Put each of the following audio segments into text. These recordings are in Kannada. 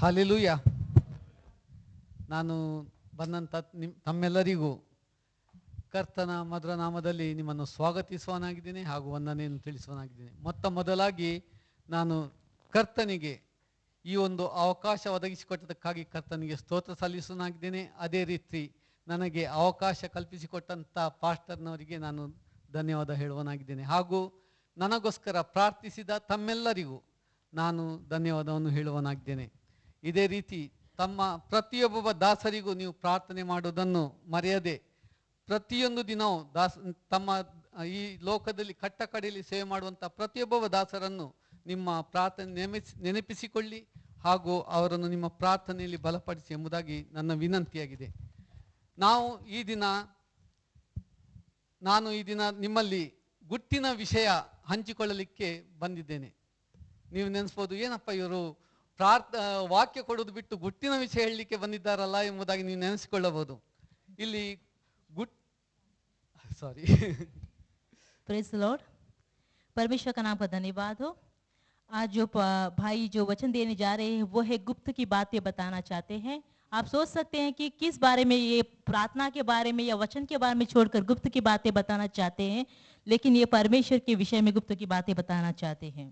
ಹಾಲೆಲೂಯ. ನಾನು ಬಂದಂಥ ತಮ್ಮೆಲ್ಲರಿಗೂ ಕರ್ತನ ಮಧುರ ನಾಮದಲ್ಲಿ ನಿಮ್ಮನ್ನು ಸ್ವಾಗತಿಸುವನಾಗಿದ್ದೇನೆ ಹಾಗೂ ವಂದನೆಯನ್ನು ತಿಳಿಸುವನಾಗಿದ್ದೇನೆ. ಮೊದಲಾಗಿ ನಾನು ಕರ್ತನಿಗೆ ಈ ಒಂದು ಅವಕಾಶ ಒದಗಿಸಿಕೊಟ್ಟದಕ್ಕಾಗಿ ಕರ್ತನಿಗೆ ಸ್ತೋತ್ರ ಸಲ್ಲಿಸುವನಾಗಿದ್ದೇನೆ. ಅದೇ ರೀತಿ ನನಗೆ ಅವಕಾಶ ಕಲ್ಪಿಸಿಕೊಟ್ಟಂಥ ಪಾಸ್ಟರ್ನವರಿಗೆ ನಾನು ಧನ್ಯವಾದ ಹೇಳುವನಾಗಿದ್ದೇನೆ. ಹಾಗೂ ನನಗೋಸ್ಕರ ಪ್ರಾರ್ಥಿಸಿದ ತಮ್ಮೆಲ್ಲರಿಗೂ ನಾನು ಧನ್ಯವಾದವನ್ನು ಹೇಳುವನಾಗಿದ್ದೇನೆ. ಇದೇ ರೀತಿ ತಮ್ಮ ಪ್ರತಿಯೊಬ್ಬ ದಾಸರಿಗೂ ನೀವು ಪ್ರಾರ್ಥನೆ ಮಾಡುವುದನ್ನು ಮರೆಯದೆ ಪ್ರತಿಯೊಂದು ದಿನವೂ ತಮ್ಮ ಈ ಲೋಕದಲ್ಲಿ ಕಟ್ಟಕಡೆಯಲ್ಲಿ ಸೇವೆ ಮಾಡುವಂಥ ಪ್ರತಿಯೊಬ್ಬ ದಾಸರನ್ನು ನಿಮ್ಮ ಪ್ರಾರ್ಥನೆ ನೆನಪಿಸಿಕೊಳ್ಳಿ ಹಾಗೂ ಅವರನ್ನು ನಿಮ್ಮ ಪ್ರಾರ್ಥನೆಯಲ್ಲಿ ಬಲಪಡಿಸಿ ಎಂಬುದಾಗಿ ನನ್ನ ವಿನಂತಿಯಾಗಿದೆ. ನಾನು ಈ ದಿನ ನಿಮ್ಮಲ್ಲಿ ಗುಟ್ಟಿನ ವಿಷಯ ಹಂಚಿಕೊಳ್ಳಲಿಕ್ಕೆ ಬಂದಿದ್ದೇನೆ. ನೀವು ನೆನೆಸ್ಬೋದು, ಏನಪ್ಪ ಇವರು ವಾಕ್ಯ ಕೊಡೋದು ಬಿಟ್ಟು ಗುಟ್ಟಿನ ವಿಷಯ ಹೇಳಲಿಕ್ಕೆ ಬಂದಿದ್ದಾರಲ್ಲ ಎಂಬುದಾಗಿ ನೀವು ನೆನೆಸಿಕೊಳ್ಳಬಹುದು. ಇಲ್ಲಿ प्रेज़ द लॉर्ड। परमेश्वर का नाम का धन्यवाद हो। आज जो भाई जो वचन देने जा रहे हैं वो है गुप्त की बातें बताना चाहते हैं। आप सोच सकते हैं कि किस बारे में, ये प्रार्थना के बारे में या वचन के बारे में छोड़कर गुप्त की बातें बताना चाहते हैं, लेकिन ये परमेश्वर के विषय में गुप्त की बातें बताना चाहते हैं।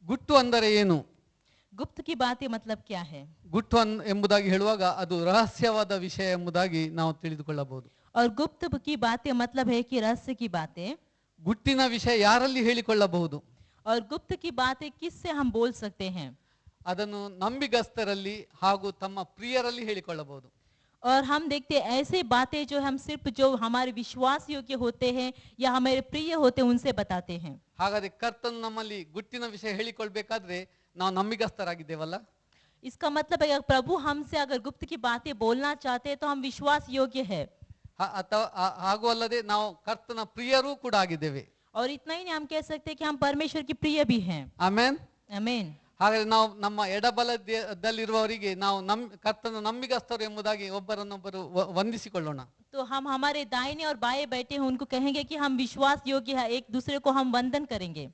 गुट्टु अंदरे ಏನು? गुप्त की बातें मतलब क्या है? ಗುಟ್ಟು ಎಂಬುದಾಗಿ ಹೇಳುವಾಗ ಅದು ರಹಸ್ಯವಾದ ವಿಷಯ ಎಂಬುದಾಗಿ ನಾವು ತಿಳಿದುಕೊಳ್ಳಬಹುದು. और गुप्त की बातें मतलब है कि रहस्य की बातें। ಗುಟ್ಟಿನ ವಿಷಯ ಯಾರಲ್ಲಿ ಹೇಳಿಕೊಳ್ಳಬಹುದು? और गुप्त की बातें किससे हम बोल सकते हैं? ಅದನ್ನು ನಂಬಿಗಸ್ತರಲ್ಲಿ ಹಾಗೂ ತಮ್ಮ ಪ್ರಿಯರಲ್ಲಿ ಹೇಳಿಕೊಳ್ಳಬಹುದು. और हम देखते हैं ऐसे बातें जो हम सिर्फ जो हमारे विश्वास योग्य होते हैं या हमारे प्रिय होते हैं उनसे बताते हैं। ಹಾಗಾದ್ರೆ ಕರ್ತನು ನಮ್ಮಲ್ಲಿ ಗುಟ್ಟಿನ ವಿಷಯ ಹೇಳಿಕೊಳ್ಳಬೇಕಾದ್ರೆ ನಾವು ನಂಬಿಗಸ್ತರಾಗಿದ್ದೇವಲ್ಲ? इसका मतलब है प्रभु हमसे अगर गुप्त की बातें बोलना चाहते हैं तो हम विश्वास योग्य है। ಹಾಗೂ ಅಲ್ಲದೆ ನಾವು ಕರ್ತನ ಪ್ರಿಯರೂ ಕೂಡ ಆಗಿದ್ದೇವೆ. और इतना ही नहीं, हम कह सकते हैं कि हम परमेश्वर की प्रिय भी हैं। Amen, amen. ಹಾಗಾದ್ರೆ ನಾವು ನಮ್ಮ ಎಡಬಲದಲ್ಲಿರುವವರಿಗೆ ನಾವು ಕರ್ತನ ನಂಬಿಗಸ್ತರು ಎಂಬುದಾಗಿ ಒಬ್ಬರನ್ನೊಬ್ಬರು ವಂದಿಸಿಕೊಳ್ಳೋಣ. तो हम हमारे दाहिने और बाएं बैठे हैं उनको कहेंगे कि हम विश्वास योग्य है, एक दूसरे को हम वंदन करेंगे।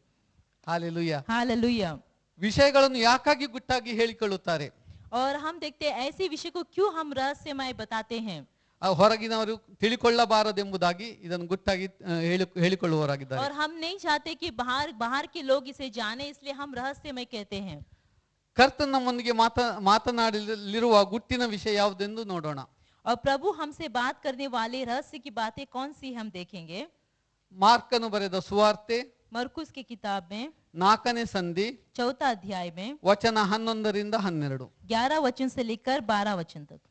Hallelujah, hallelujah. ವಿಷಯಗಳನ್ನು ಯಾಕಾಗಿ ಗುಟ್ಟಾಗಿ ಹೇಳಿಕೊಳ್ಳುತ್ತಾರೆ? और हम देखते हैं ऐसे विषय को क्यों हम रहस्यमय बताते हैं? ಹೊರಗಿನವರು ತಿಳಿಕೊಳ್ಳಬಾರದೆಂಬುದಾಗಿ ಇದನ್ನು ಗುಟ್ಟಾಗಿ ಹೇಳಿಕೊಳ್ಳುವವರಾಗಿದ್ದಾರೆ. और हम नहीं चाहते कि बाहर के लोग इसे जाने, इसलिए हम रहस्यमय कहते हैं। ಕರ್ತನ ನಮ್ಮೊಂದಿಗೆ ಮಾತನಾಡಲಿರುವ ಗುಟ್ಟಿನ ವಿಷಯ ಯಾವುದೆಂದು ನೋಡೋಣ. और प्रभु हमसे बात करने वाले रहस्य की बातें कौन सी हम देखेंगे? ಮಾರ್ಕನು ಬರೆದ ಸುವಾರ್ತೆ मरकुस की किताब में 4ನೇ ಸಂಧಿ 4 अध्याय में ವಚನ 11 ರಿಂದ 12, 11 वचन से लेकर 12 वचन तक।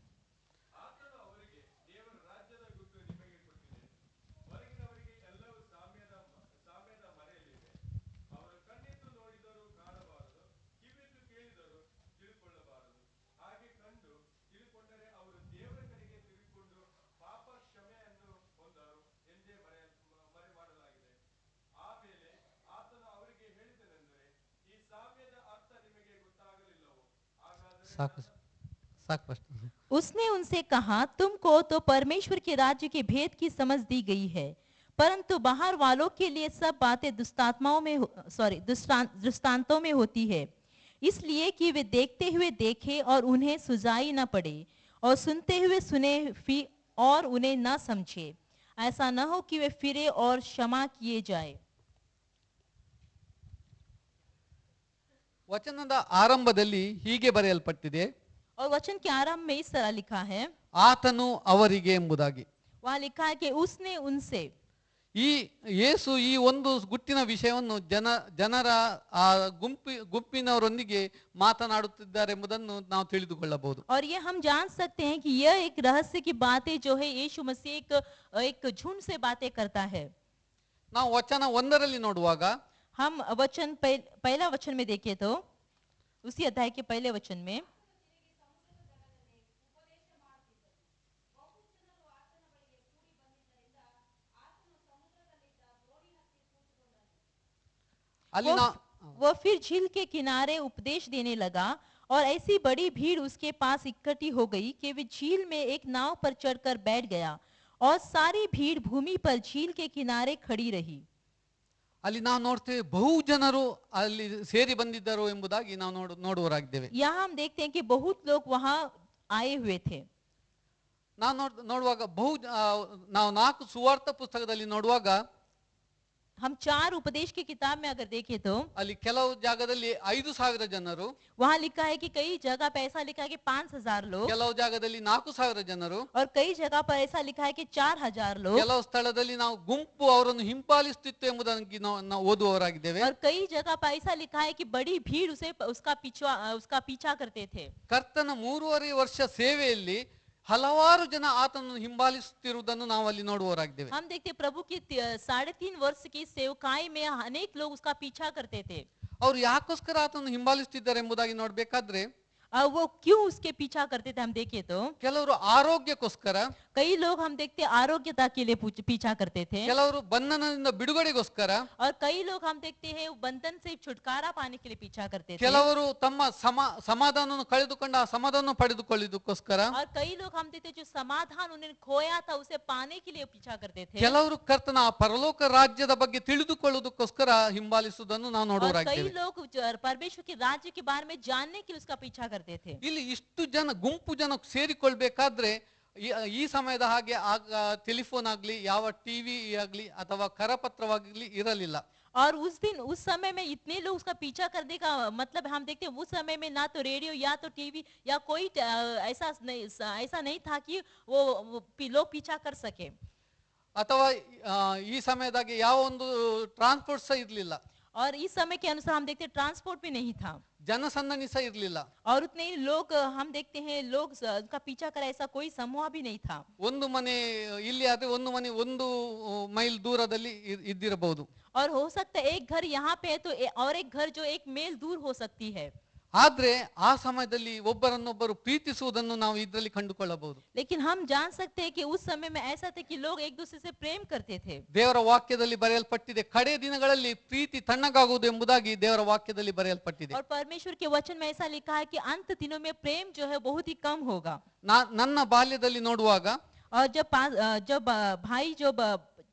उसने उनसे कहा, तुमको तो परमेश्वर के राज्य के भेद की समझ दी गई है, परंतु बाहर वालों के लिए सब बातें दृष्टांतों में होती है, इसलिए कि वे देखते हुए देखे और उन्हें सुझाई न पड़े, और सुनते हुए सुने और उन्हें न समझे, ऐसा न हो कि वे फिरे और क्षमा किए जाए। ವಚನದ ಆರಂಭದಲ್ಲಿ ಹೀಗೆ ಬರೆಯಲ್ಪಟ್ಟಿದೆ, और वचन के आरंभ में इस तरह लिखा है, ಆತನು ಅವರಿಗೆ ಎಂಬುದಾಗಿ. वहाँ लिखा है कि उसने उनसे। ಈ ಯೇಸು ಈ ಒಂದು ಗುಟ್ಟಿನ ವಿಷಯವನ್ನು ಜನರ ಆ ಗುಂಪಿನವರೊಂದಿಗೆ ಮಾತನಾಡುತ್ತಿದ್ದಾರೆ ಎಂಬುದನ್ನು ನಾವು ತಿಳಿದುಕೊಳ್ಳಬಹುದು. और ये हम जान सकते हैं कि यह एक रहस्य की बातें जो है यीशु मसीह एक झुंड से बातें करता है। ನಾವು ವಚನ 1ರಲ್ಲಿ ನೋಡುವಾಗ हम वचन पहला वचन में देखें तो उसी अध्याय के पहले वचन में वो फिर झील के किनारे उपदेश देने लगा, और ऐसी बड़ी भीड़ उसके पास इकट्ठी हो गई कि वे झील में एक नाव पर चढ़कर बैठ गया, और सारी भीड़ भूमि पर झील के किनारे खड़ी रही। ಅಲ್ಲಿ ನಾವು ನೋಡ್ತೇವೆ ಬಹು ಜನರು ಅಲ್ಲಿ ಸೇರಿ ಬಂದಿದ್ದರು ಎಂಬುದಾಗಿ ನಾವು ನೋಡುವರಾಗಿದ್ದೇವೆ. यहाँ हम देखते हैं कि बहुत लोग वहाँ आए हुए थे. ನಾವು ನೋಡುವಾಗ ನಾವು 4 ಸುವಾರ್ಥ ಪುಸ್ತಕದಲ್ಲಿ ನೋಡುವಾಗ हम 4 उपदेश की किताब में अगर देखें तो ಅಲ್ಲಿ ಕೆಲವು ಜಾಗದಲ್ಲಿ 5,000 ಜನರು, वहाँ लिखा है कि कई जगह पे ऐसा लिखा है कि 5,000 लोग, ಕೆಲವು ಜಾಗದಲ್ಲಿ 4,000 ಜನರು, और कई जगह पर ऐसा लिखा है कि 4,000 लोग, ಕೆಲವು ಸ್ಥಳದಲ್ಲಿ ನಾವು ಗುಂಪು ಅವರನ್ನು ಹಿಂಪಾಲಿಸುತ್ತಿತ್ತು ಎಂಬುದನ್ನು ನಾವು ಓದುವವರಾಗಿದ್ದೇವೆ. और कई जगह पर ऐसा लिखा है कि बड़ी भीड़ उसका पीछा करते थे. ಕರ್ತನ 3.5 ವರ್ಷ ಸೇವೆಯಲ್ಲಿ ಹಲವಾರು ಜನ ಆತನನ್ನು ಹಿಂಬಾಲಿಸುತ್ತಿರುವುದನ್ನು ನಾವು ಅಲ್ಲಿ ನೋಡುವವರಾಗಿದ್ದೇವೆ. हम देखते प्रभु की 3.5 वर्ष की सेवकाई में अनेक लोग उसका पीछा करते थे. ಅವರು याकोस्कर ಆತನನ್ನು ಹಿಂಬಾಲಿಸುತ್ತಿದ್ದಾರೆ ಎಂಬುದಾಗಿ ನೋಡಬೇಕಾದ್ರೆ वो क्यों उसके पीछा करते थे हम देखे तो ಕೆಲವರು ಆರೋಗ್ಯಕ್ಕೋಸ್ಕರ, कई लोग हम देखते आरोग्यता के लिए पीछा करते थे, ಕೆಲವರು ಬಂಧನದಿಂದ ಬಿಡುಗಡೆಗೋಸ್ಕರ, और कई लोग हम देखते हैं बंधन से छुटकारा पाने के लिए पीछा करते थे, ಕೆಲವರು ತಮ್ಮ ಸಮಾಧಾನವನ್ನು ಕಳೆದುಕೊಂಡು ಆ ಸಮಾಧಾನ ಪಡೆದುಕೊಳ್ಳುವುದಕ್ಕೋಸ್ಕರ, और कई लोग हम देखते जो समाधान उन्होंने खोया था उसे पाने के लिए पीछा करते थे, ಕೆಲವರು ಕರ್ತನ ಆ ಪರಲೋಕ ರಾಜ್ಯದ ಬಗ್ಗೆ ತಿಳಿದುಕೊಳ್ಳುವುದಕ್ಕೋಸ್ಕರ ಹಿಂಬಾಲಿಸುವುದನ್ನು ನಾವು और कई ನೋಡುವರಾಗಿದ್ದೇವೆ. लोग परमेश्वर के राज्य के बारे में जानने के लिए उसका पीछा करते थे. ಇಲ್ಲಿ ಇಷ್ಟು ಜನ ಗುಂಪು ಜನ ಸೇರಿಕೊಳ್ಬೇಕಾದ್ರೆ ಈ ಸಮಯದ ಹಾಗೆ ಆಗ ಟೆಲಿಫೋನ್ ಆಗ್ಲಿ, ಯಾವ ಟಿವಿ ಆಗ್ಲಿ ಅಥವಾ ಕರಪತ್ರವಾಗಲಿ ಇರಲಿಲ್ಲ. और उस समय में इतने लोग उसका पीछा करने का मतलब हम देखते हैं उस समय में ना तो रेडियो या तो टीवी या कोई ऐसा नहीं था कि वो लोग पीछा कर सके, ಅಥವಾ ಈ ಸಮಯದಾಗೆ ಯಾವ ಒಂದು ಟ್ರಾನ್ಸ್ಪೋರ್ಟ್ ಸಹ ಇರಲಿಲ್ಲ, और इस समय के अनुसार हम देखते हैं ट्रांसपोर्ट भी नहीं था, ಜನಸಂದಣಿ ಸಹ ಇರಲಿಲ್ಲ, और उतने ही लोग हम देखते हैं लोग उनका पीछा करे ऐसा कोई समूह भी नहीं था. ಒಂದು ಮನೆ ಇಲ್ಲಿ ಆದ್ರೆ ಒಂದು ಮನೆ 1 ಮೈಲ್ ದೂರದಲ್ಲಿ ಇದ್ದಿರಬಹುದು, और हो सकता है एक घर यहाँ पे है तो और एक घर जो 1 मील दूर हो सकती है. ಆದ್ರೆ ಆ ಸಮಯದಲ್ಲಿ ಒಬ್ಬರನ್ನೊಬ್ಬರು ಪ್ರೀತಿಸುವುದನ್ನು ನಾವು ಇದರಲ್ಲಿ ಕಂಡುಕೊಳ್ಳಬಹುದು. लेकिन हम जान सकते हैं कि उस समय में ऐसा था कि लोग एक दूसरे से प्रेम करते थे. ದೇವರ ವಾಕ್ಯದಲ್ಲಿ ಬರೆಯಲ್ಪಟ್ಟಿದೆ, ಕಡೆ ದಿನಗಳಲ್ಲಿ ಪ್ರೀತಿ ತಣ್ಣಗಾಗುವುದು ಎಂಬುದಾಗಿ ದೇವರ ವಾಕ್ಯದಲ್ಲಿ ಬರೆಯಲ್ಪಟ್ಟಿದೆ. और परमेश्वर के वचन में ऐसा लिखा है कि अंत दिनों में प्रेम जो है बहुत ही कम होगा. ನನ್ನ ಬಾಲ್ಯದಲ್ಲಿ ನೋಡುವಾಗ और जब भाई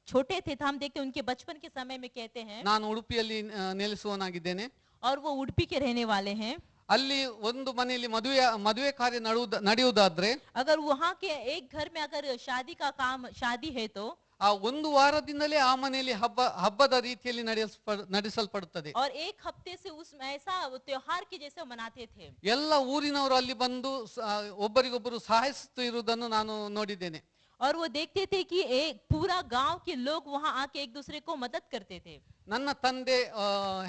छोटे थे तो हम देखते हैं उनके बचपन के समय में कहते हैं, ನಾನು ಉಡುಪಿಯಲ್ಲಿ ನೆಲೆಸುವನಾಗಿದ್ದೇನೆ. और वो उडुपी के रहने वाले हैं. ಅಲ್ಲಿ ಒಂದು ಮನೆಯಲ್ಲಿ ಮದುವೆ ಕಾರ್ಯ ನಡೆಯುವುದಾದ್ರೆ अगर वहाँ के एक घर में अगर शादी है तो ಆ ಒಂದು ವಾರದಿಂದಲೇ ಆ ಮನೆಯಲ್ಲಿ ಹಬ್ಬದ ರೀತಿಯಲ್ಲಿ ನಡೆಸಲ್ಪಡುತ್ತದೆ. और एक हफ्ते से उसमें ऐसा त्योहार के जैसे मनाते थे. ಎಲ್ಲ ಊರಿನವರು ಅಲ್ಲಿ ಬಂದು ಒಬ್ಬರಿಗೊಬ್ಬರು ಸಹಾಯಿಸುತ್ತಾ ಇರುವುದನ್ನು ನಾನು ನೋಡಿದ್ದೇನೆ. और वो देखते थे कि एक पूरा गांव के लोग वहां आके एक दूसरे को मदद करते थे. ನನ್ನ ತಂದೆ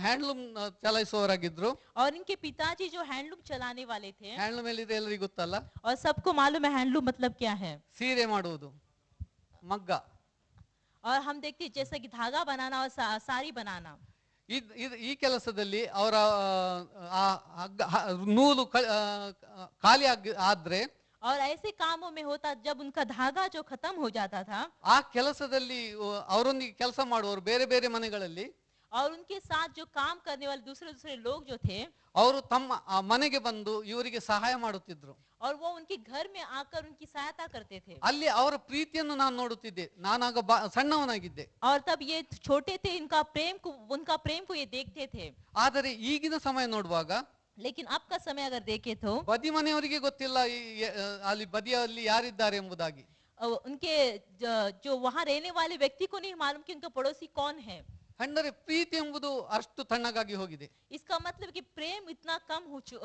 ಹ್ಯಾಂಡ್ಲೂಮ್ ಚಲಾಯಿಸುವವರಾಗಿದ್ರು. और इनके पिताजी जो हैंडलूम चलाने वाले थे. ಹ್ಯಾಂಡ್ಲೂಮ್ ಎಲ್ಲಿದೆ ಎಲ್ಲರಿಗೂ ಗೊತ್ತಲ್ಲ, और सबको मालूम है हैंडलूम मतलब क्या है. ಸೀರೆ ಮಾಡುವುದು, ಮಗ್ಗ. और हम देखते हैं जैसे कि धागा बनाना और साड़ी बनाना. ಈ ಕೆಲಸದಲ್ಲಿ ಅವರ ನೂಲು ಖಾಲಿ ಆದ್ರೆ और ऐसे कामों में होता जब उनका धागा जो खत्म हो जाता था, ಆ ಕೆಲಸದಲ್ಲಿ ಅವರೊಂದಿಗೆ ಕೆಲಸ ಮಾಡುವವರು ಬೇರೆ ಬೇರೆ ಮನೆಗಳಲ್ಲಿ, और उनके साथ जो काम करने वाले दूसरे लोग जो थे, ಅವರು ತಮ್ಮ ಮನೆಗೆ ಬಂದು ಇವರಿಗೆ ಸಹಾಯ ಮಾಡುತ್ತಿದ್ರು. और वो उनके घर में आकर उनकी सहायता करते थे. ಅಲ್ಲಿ ಅವರ ಪ್ರೀತಿಯನ್ನು ನಾನು ನೋಡುತ್ತಿದ್ದೆ. ನಾನಾಗ ಸಣ್ಣವನಾಗಿದ್ದೆ. और तब ये छोटे थे, उनका प्रेम को ये देखते थे. ಆದರೆ ಈಗಿನ ಸಮಯ ನೋಡುವಾಗ, लेकिन अब का समय अगर देखे तो ಬದಿ ಮನೆಯವರಿಗೆ ಗೊತ್ತಿಲ್ಲ ಅಲ್ಲಿ ಬದಿಯಲ್ಲಿ ಯಾರಿದ್ದಾರೆ ಎಂಬುದಾಗಿ. उनके जो वहां रहने वाले व्यक्ति को नहीं मालूम कि उनका पड़ोसी कौन है. ಅಂದರೆ ಪ್ರೀತಿ ಎಂಬುದು ಅಷ್ಟು ತಣ್ಣಗಾಗಿ ಹೋಗಿದೆ. इसका मतलब कि प्रेम इतना कम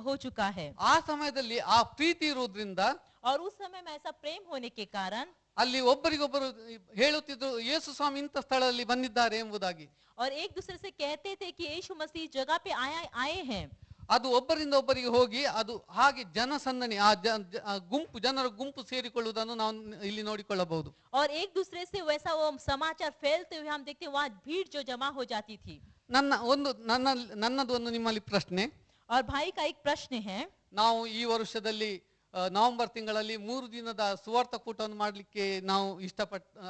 हो चुका है. ಆ ಸಮಯದಲ್ಲಿ ಆ ಪ್ರೀತಿ ಇರುವುದರಿಂದ, और उस समय में ऐसा प्रेम होने के कारण ಅಲ್ಲಿ ಒಬ್ಬರಿಗೊಬ್ಬರು ಹೇಳುತ್ತಿದ್ರು ಯೇಸು ಸ್ವಾಮಿ ಇಂಥ ಸ್ಥಳದಲ್ಲಿ ಬಂದಿದ್ದಾರೆ ಎಂಬುದಾಗಿ. और एक दूसरे से कहते थे कि यीशु मसीह जगह पे आए हैं. ಅದು ಒಬ್ಬರಿಂದ ಒಬ್ಬರಿಗೆ ಹೋಗಿ ಅದು ಹಾಗೆ ಜನಸಂದಣಿ, ಆ ಜನರ ಗುಂಪು ಸೇರಿಕೊಳ್ಳುವುದನ್ನು ನಾವು ಇಲ್ಲಿ ನೋಡಿಕೊಳ್ಳಬಹುದು. और एक दूसरे से वैसा वो समाचार फैलते हुए हम देखते हैं वहाँ भीड़ जो जमा हो जाती थी. ನನ್ನದು ಒಂದು ನಿಮ್ಮಲ್ಲಿ ಪ್ರಶ್ನೆ. और भाई का एक प्रश्न है. ನಾವು ಈ ವರ್ಷದಲ್ಲಿ ನವೆಂಬರ್ ತಿಂಗಳಲ್ಲಿ 3 ದಿನದ ಸುವಾರ್ಥ ಕೂಟವನ್ನು ಮಾಡಲಿಕ್ಕೆ ನಾವು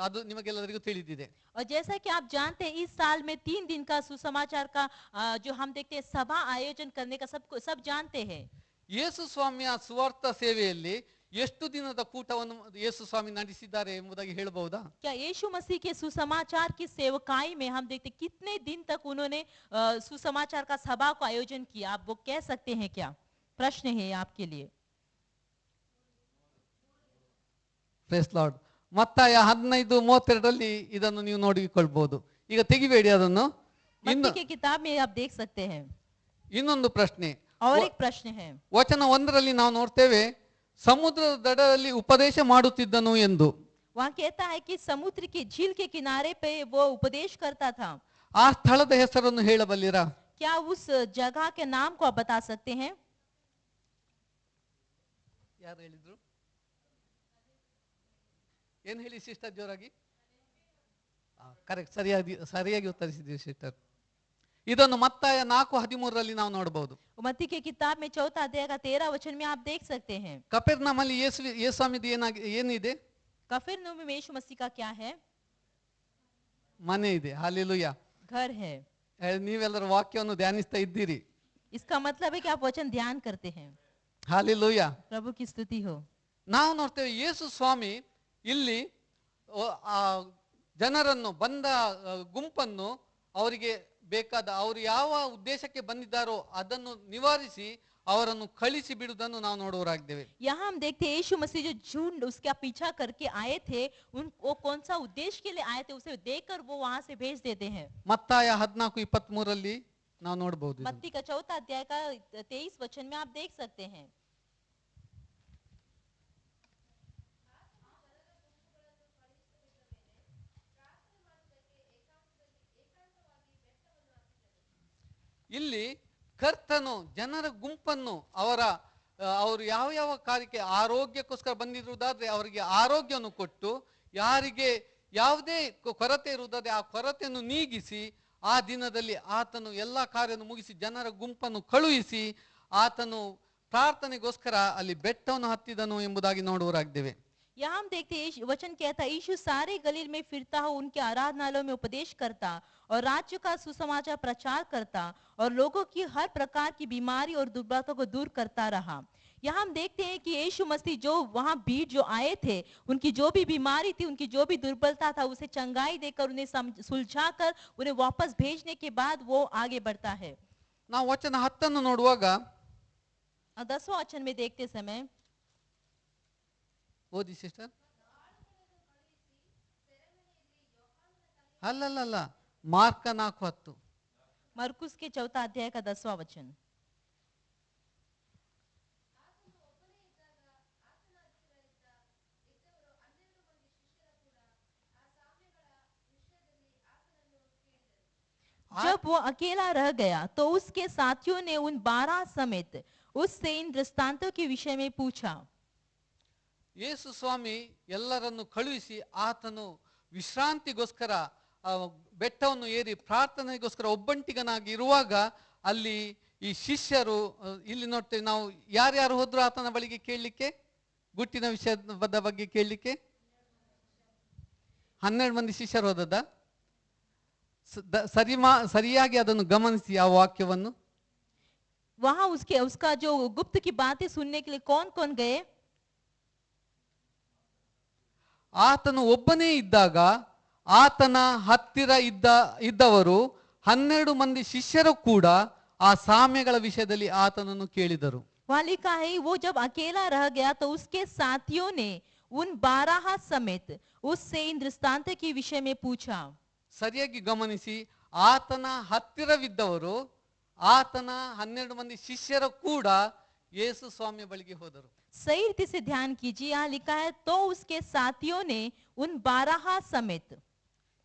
ಅದು ನಿಮಗೆಲ್ಲರಿಗೂ ತಿಳಿದಿದೆ. और जैसा कि आप जानते हैं इस साल में 3 दिन का सुसमाचार का जो हम देखते हैं सभा आयोजन करने का सब जानते हैं. ಯೇಸು ಸ್ವಾಮಿಯ ಸುವಾರ್ಥ ಸೇವೆಯಲ್ಲಿ ಎಷ್ಟು ದಿನದ ಕೂಟವನ್ನು ಯೇಸು ಸ್ವಾಮಿ ನಡೆಸಿದ್ದಾರೆ ಎಂಬುದಾಗಿ ಹೇಳಬಹುದಾ? क्या यीशु मसीह के सुसमाचार की सेवकाई में हम देखते कितने दिन तक उन्होंने सुसमाचार का सभा को आयोजन किया, आप वो कह सकते हैं क्या? प्रश्न है आपके लिए। Praise lord. ಮತ್ತಾಯ 15:32 ಇದನ್ನು ನೀವು ನೋಡಿಕೊಳ್ಳಬಹುದು. ಈಗ ತೆಗಿಬೇಡಿ ಅದನ್ನು. मत्ती की किताब में आप देख सकते हैं। ಇನ್ನೊಂದು ಪ್ರಶ್ನೆ, और एक प्रश्न है, ವಚನ 1ರಲ್ಲಿ ನಾವು ನೋಡ್ತೇವೆ ಸಮುದ್ರದ ದಡದಲ್ಲಿ ಉಪದೇಶ ಮಾಡುತ್ತಿದ್ದನು ಎಂದು. वहाँ कहता है कि समुद्र की झील के किनारे पे वो उपदेश करता था। ಆ ಸ್ಥಳದ ಹೆಸರನ್ನು ಹೇಳಬಲ್ಲಿರಾ? क्या उस जगह के नाम को आप बता सकते हैं? ಯಾರು ಹೇಳಿದ್ರು? ಏನ್ ಹೇಳಿ ಸಿಸ್ಟರ್ ಜೋರಾಗಿ? ಕರೆಕ್ಟ್, ಸರಿಯಾಗಿ ಉತ್ತರಿಸಿದ್ವಿ ಸಿಸ್ಟರ್. ಇದನ್ನು ಮತ್ತಾಯ 4:13ರಲ್ಲಿ ನಾವು ನೋಡಬಹುದು. मत्ती की किताब में 4 अध्याय का 13 वचन में आप देख सकते हैं। ಕಪೆರ್ನೌಮಲ್ಲಿ ಯೇಸು ಸ್ವಾಮಿದು ಏನಿದೆ? कफरनहूम में यीशु मसीह का क्या है? ಮನೆ ಇದೆ. ಹಾಲೆಲೂಯಾ. घर है। ನೀವೆಲ್ಲರೂ ವಾಕ್ಯವನ್ನು ಧ್ಯಾನಿಸ್ತಾ ಇದ್ದೀರಿ. इसका मतलब है कि आप वचन ध्यान करते हैं। ಹಾಲೆಲೂಯಾ. प्रभु की स्तुति हो। ನಾವು ನೋಡ್ತೇವೆ ಯೇಸು ಸ್ವಾಮಿ ಇಲ್ಲಿ ಆ ಜನರನ್ನು ಬಂದ ಗುಂಪನ್ನು ಅವರಿಗೆ ಬೇಕಾದ ಅವರು ಯಾವ ಉದ್ದೇಶಕ್ಕೆ ಬಂದಿದ್ದಾರೋ ಅದನ್ನು ನಿವಾರಿಸಿ ಅವರನ್ನು ಕಳಿಸಿ ಬಿಡುವುದನ್ನು ನಾವು ನೋಡುವರಾಗಿದ್ದೇವೆ. यहाँ हम देखते हैं यीशु मसीह जो झुंड उसका पीछा करके आए थे, वो कौन सा उद्देश्य के लिए आए थे उसे देखकर वो वहां से भेज देते हैं। ಮತ್ತಾಯ 14:23ರಲ್ಲಿ ನಾವು ನೋಡಬಹುದು. मत्ती का 4 अध्याय का 23 वचन में आप देख सकते हैं। ಇಲ್ಲಿ ಕರ್ತನು ಜನರ ಗುಂಪನ್ನು ಅವರು ಯಾವ ಕಾರ್ಯಕ್ಕೆ ಆರೋಗ್ಯಕ್ಕೋಸ್ಕರ ಬಂದಿರುವುದಾದ್ರೆ ಅವರಿಗೆ ಆರೋಗ್ಯವನ್ನು ಕೊಟ್ಟು, ಯಾರಿಗೆ ಯಾವುದೇ ಕೊರತೆ ಇರುವುದಾದ್ರೆ ಆ ಕೊರತೆಯನ್ನು ನೀಗಿಸಿ, ಆ ದಿನದಲ್ಲಿ ಆತನು ಎಲ್ಲಾ ಕಾರ್ಯವನ್ನು ಮುಗಿಸಿ ಜನರ ಗುಂಪನ್ನು ಕಳುಹಿಸಿ ಆತನು ಪ್ರಾರ್ಥನೆಗೋಸ್ಕರ ಅಲ್ಲಿ ಬೆಟ್ಟವನ್ನು ಹತ್ತಿದನು ಎಂಬುದಾಗಿ ನೋಡುವರಾಗಿದ್ದೇವೆ. यहाँ हम देखते हैं वचन कहता है यीशु सारे गलील में फिरता हो, उनके आराधनालयों में उपदेश करता और राज्य का सुसमाचार प्रचार करता और लोगों की हर प्रकार की बीमारी और दुर्बलता को दूर करता रहा। यहाँ हम देखते हैं कि यीशु मसीह जो वहाँ भीड़ जो आए थे, उनकी जो भी बीमारी थी, उनकी जो भी दुर्बलता था, उसे चंगाई देकर उन्हें सुलझा कर उन्हें वापस भेजने के बाद वो आगे बढ़ता है। ನಾವು ವಚನ 10 ನೋಡುವಾಗ 10वां वचन में देखते समय ಓದಿ ಸಿಸ್ಟರ್. ಅಲ್ಲಲ್ಲ, ಮಾರ್ಕ 4:10. मरकुस के 4 अध्याय का 10वां वचन। जब वो अकेला रह गया तो उसके साथियों ने उन 12 समेत उससे इन दृष्टांतों के विषय में पूछा। ಯೇಸು ಸ್ವಾಮಿ ಎಲ್ಲರನ್ನು ಕಳುಹಿಸಿ ಆತನು ವಿಶ್ರಾಂತಿಗೋಸ್ಕರ ಬೆಟ್ಟವನ್ನು ಏರಿ ಪ್ರಾರ್ಥನೆಗೋಸ್ಕರ ಒಬ್ಬಂಟಿಗನಾಗಿ ಇರುವಾಗ ಅಲ್ಲಿ ಈ ಶಿಷ್ಯರು, ಇಲ್ಲಿ ನೋಡ್ತೇವೆ ನಾವು ಯಾರ್ಯಾರು ಹೋದ್ರು ಆತನ ಬಳಿಗೆ ಕೇಳಲಿಕ್ಕೆ, ಗುಟ್ಟಿನ ವಿಷಯದ ಬಗ್ಗೆ ಕೇಳಲಿಕ್ಕೆ 12 ಮಂದಿ ಶಿಷ್ಯರು ಹೋದದ? ಸರಿಯಾಗಿ ಅದನ್ನು ಗಮನಿಸಿ ಆ ವಾಕ್ಯವನ್ನು. वहां उसका जो गुप्त की बातें सुनने के लिए कौन कौन गए? ಆತನು ಒಬ್ಬನೇ ಇದ್ದಾಗ ಆತನ ಹತ್ತಿರ ಇದ್ದವರು 12 ಮಂದಿ ಶಿಷ್ಯರು ಕೂಡ ಆ ಸಾಮ್ಯಗಳ ವಿಷಯದಲ್ಲಿ ಆತನನ್ನು ಕೇಳಿದರು. वहां लिखा है वो जब अकेला रह गया तो उसके साथियों ने उन 12 समेत उससे इन दृष्टांत के विषय में पूछा। ಸರಿಯಾಗಿ ಗಮನಿಸಿ, ಆತನ ಹತ್ತಿರವಿದ್ದವರು ಆತನ 12 ಮಂದಿ ಶಿಷ್ಯರು ಕೂಡ ಯೇಸು ಸ್ವಾಮಿಯ ಬಳಿಗೆ ಹೋದರು. सही रीति से ध्यान कीजिए, यहाँ लिखा है तो उसके साथियों ने उन 12 समेत।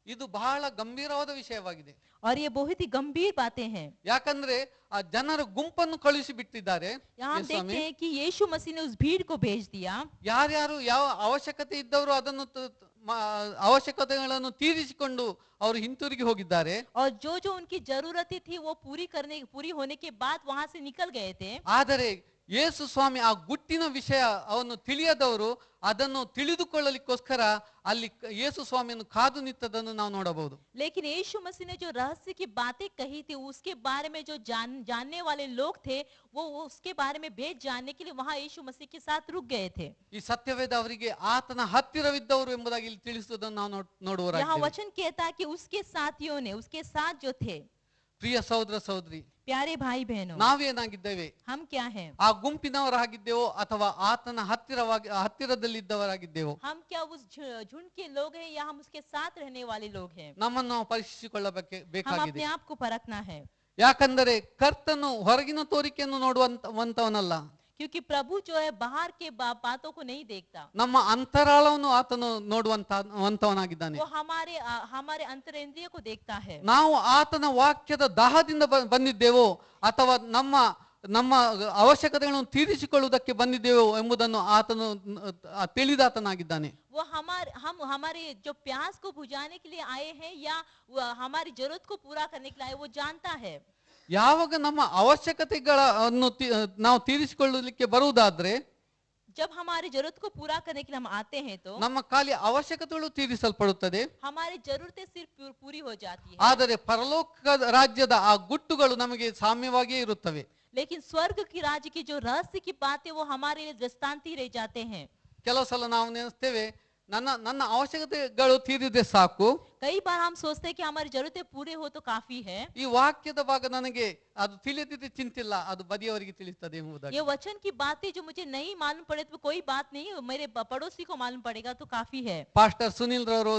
ಇದು ಬಹಳ ಗಂಭೀರವಾದ ವಿಷಯವಾಗಿದೆ. और ये बहुत ही गंभीर बातें हैं। ಯಾಕಂದ್ರೆ ಆ ಜನರ ಗುಂಪನ್ನು ಕಳುಹಿಸಿ ಬಿಟ್ಟಿದ್ದಾರೆ. यहाँ हम देखते हैं कि यीशु मसीह ने उस भीड़ को भेज दिया। ಯಾರ್ಯಾರು ಯಾವ ಅವಶ್ಯಕತೆ ಇದ್ದವರು ಅದನ್ನು ಅವಶ್ಯಕತೆಗಳನ್ನು ತೀರಿಸಿಕೊಂಡು ಅವರು ಹಿಂತಿರುಗಿ ಹೋಗಿದ್ದಾರೆ. और जो जो उनकी जरूरतें थी वो पूरी होने के बाद वहां से निकल गए थे। ಆದರೆ ಯೇಸು ಸ್ವಾಮಿ ಆ ಗುಟ್ಟಿನ ವಿಷಯ ಅವನ್ನು ತಿಳಿಯದವರು ಅದನ್ನು ತಿಳಿದುಕೊಳ್ಳಲಿಕ್ಕೋಸ್ಕರ ಅಲ್ಲಿ ಯೇಸು ಸ್ವಾಮಿಯನ್ನು ಕಾದು ನಿಂತದನ್ನು ನಾವು ನೋಡಬಹುದು. लेकिन यीशु मसीह ने जो रहस्य की बातें कही थी उसके बारे में जो जानने वाले लोग थे वो उसके बारे में भेद जानने के लिए वहां यीशु मसीह के साथ रुक गए थे. ಈ ಸತ್ಯವೇದ ಅವರಿಗೆ ಆತನ ಹತ್ತಿರವಿದ್ದವರು ಎಂಬುದಾಗಿ ಇಲ್ಲಿ ತಿಳಿಸುವುದನ್ನು ನಾವು यहाँ ನೋಡುವರಾಗಿದ್ದೇವೆ. वचन कहता है कि उसके साथियों ने उसके साथ जो थे. ಪ್ರಿಯ ಸಹೋದರ ಸಹೋದರಿ, प्यारे भाई बहनों, ನಾವೇನಾಗಿದ್ದೇವೆ? हम क्या हैं? ಆ ಗುಂಪಿನವರಾಗಿದ್ದೇವೋ ಅಥವಾ ಆತನ ಹತ್ತಿರದಲ್ಲಿದ್ದವರಾಗಿದ್ದೇವೋ? हम क्या उस झुंड के लोग हैं या हम उसके साथ रहने वाले लोग हैं? ನಮ್ಮನ್ನು ನಾವು हम ಪರೀಕ್ಷಿಸಿಕೊಳ್ಳಬೇಕಾಗಿದೆ. अपने आप को परखना है, ಯಾಕಂದರೆ ಕರ್ತನು ಹೊರಗಿನ ತೋರಿಕೆಯನ್ನು ನೋಡುವಂತವನಲ್ಲ. क्योंकि प्रभु जो है बाहर के बातों को नहीं देखता. ನಮ್ಮ ಅಂತರಾಳವನ್ನು ಆತನು ನೋಡುವಂತವನಾಗಿದ್ದಾನೆ. वो हमारे अंतरेंद्रिय को देखता है. ನಾವು ಆತನ ವಾಕ್ಯದ ದಾಹದಿಂದ ಬಂದಿದ್ದೇವೋ ಅಥವಾ ನಮ್ಮ ನಮ್ಮ ಅವಶ್ಯಕತೆಗಳನ್ನು ತೀರಿಸಿಕೊಳ್ಳುವುದಕ್ಕೆ ಬಂದಿದ್ದೇವೋ ಎಂಬುದನ್ನು ಆತನು ತಿಳಿದಾತನಾಗಿದ್ದಾನೆ. वो हमारे जो प्यास को बुझाने के लिए आए हैं या हमारी जरूरत को पूरा करने के लिए आए, वो जानता है. ಯಾವಾಗ ನಮ್ಮ ಅವಶ್ಯಕತೆಗಳನ್ನು ನಾವು ತೀರಿಸಿಕೊಳ್ಳಲಿಕ್ಕೆ ಬರುವುದಾದ್ರೆ, जब हमारी जरूरत को पूरा करने के लिए हम आते हैं तो ನಮ್ಮ ಖಾಲಿ ಅವಶ್ಯಕತೆಗಳು ತೀರಿಸಲ್ಪಡುತ್ತದೆ. हमारी जरूरतें सिर्फ पूरी हो जाती है. ಆದರೆ ಪರಲೋಕ ರಾಜ್ಯದ ಆ ಗುಟ್ಟುಗಳು ನಮಗೆ ಸಾಮ್ಯವಾಗಿಯೇ ಇರುತ್ತವೆ. लेकिन स्वर्ग की राज्य की जो रहस्य की बातें वो हमारे लिए दृष्टांती रह जाते हैं. ಕೆಲವು ಸಲ ನಾವು ನೆನೆಸ್ತೇವೆ, ನನ್ನ ಅವಶ್ಯಕತೆಗಳು ತೀರಿದ್ರೆ ಸಾಕು. कई बार हम सोचते हैं कि हमारी जरूरतें पूरी हो तो काफी है. ಈ ವಾಕ್ಯದ ಭಾಗ ನನಗೆ ಅದು ತಿಳಿದಿದ್ರೆ ಚಿಂತಿಲ್ಲ, ಅದು ಬದಿಯವರಿಗೆ ತಿಳಿಸ್ತದೆ ಎಂಬುದಾಗಿ. ये वचन की बातें जो मुझे नहीं मालूम पड़े तो कोई बात नहीं, मेरे पड़ोसी को मालूम पड़ेगा तो काफी है. ಪಾಸ್ಟರ್ ಸುನಿಲ್ ರವರು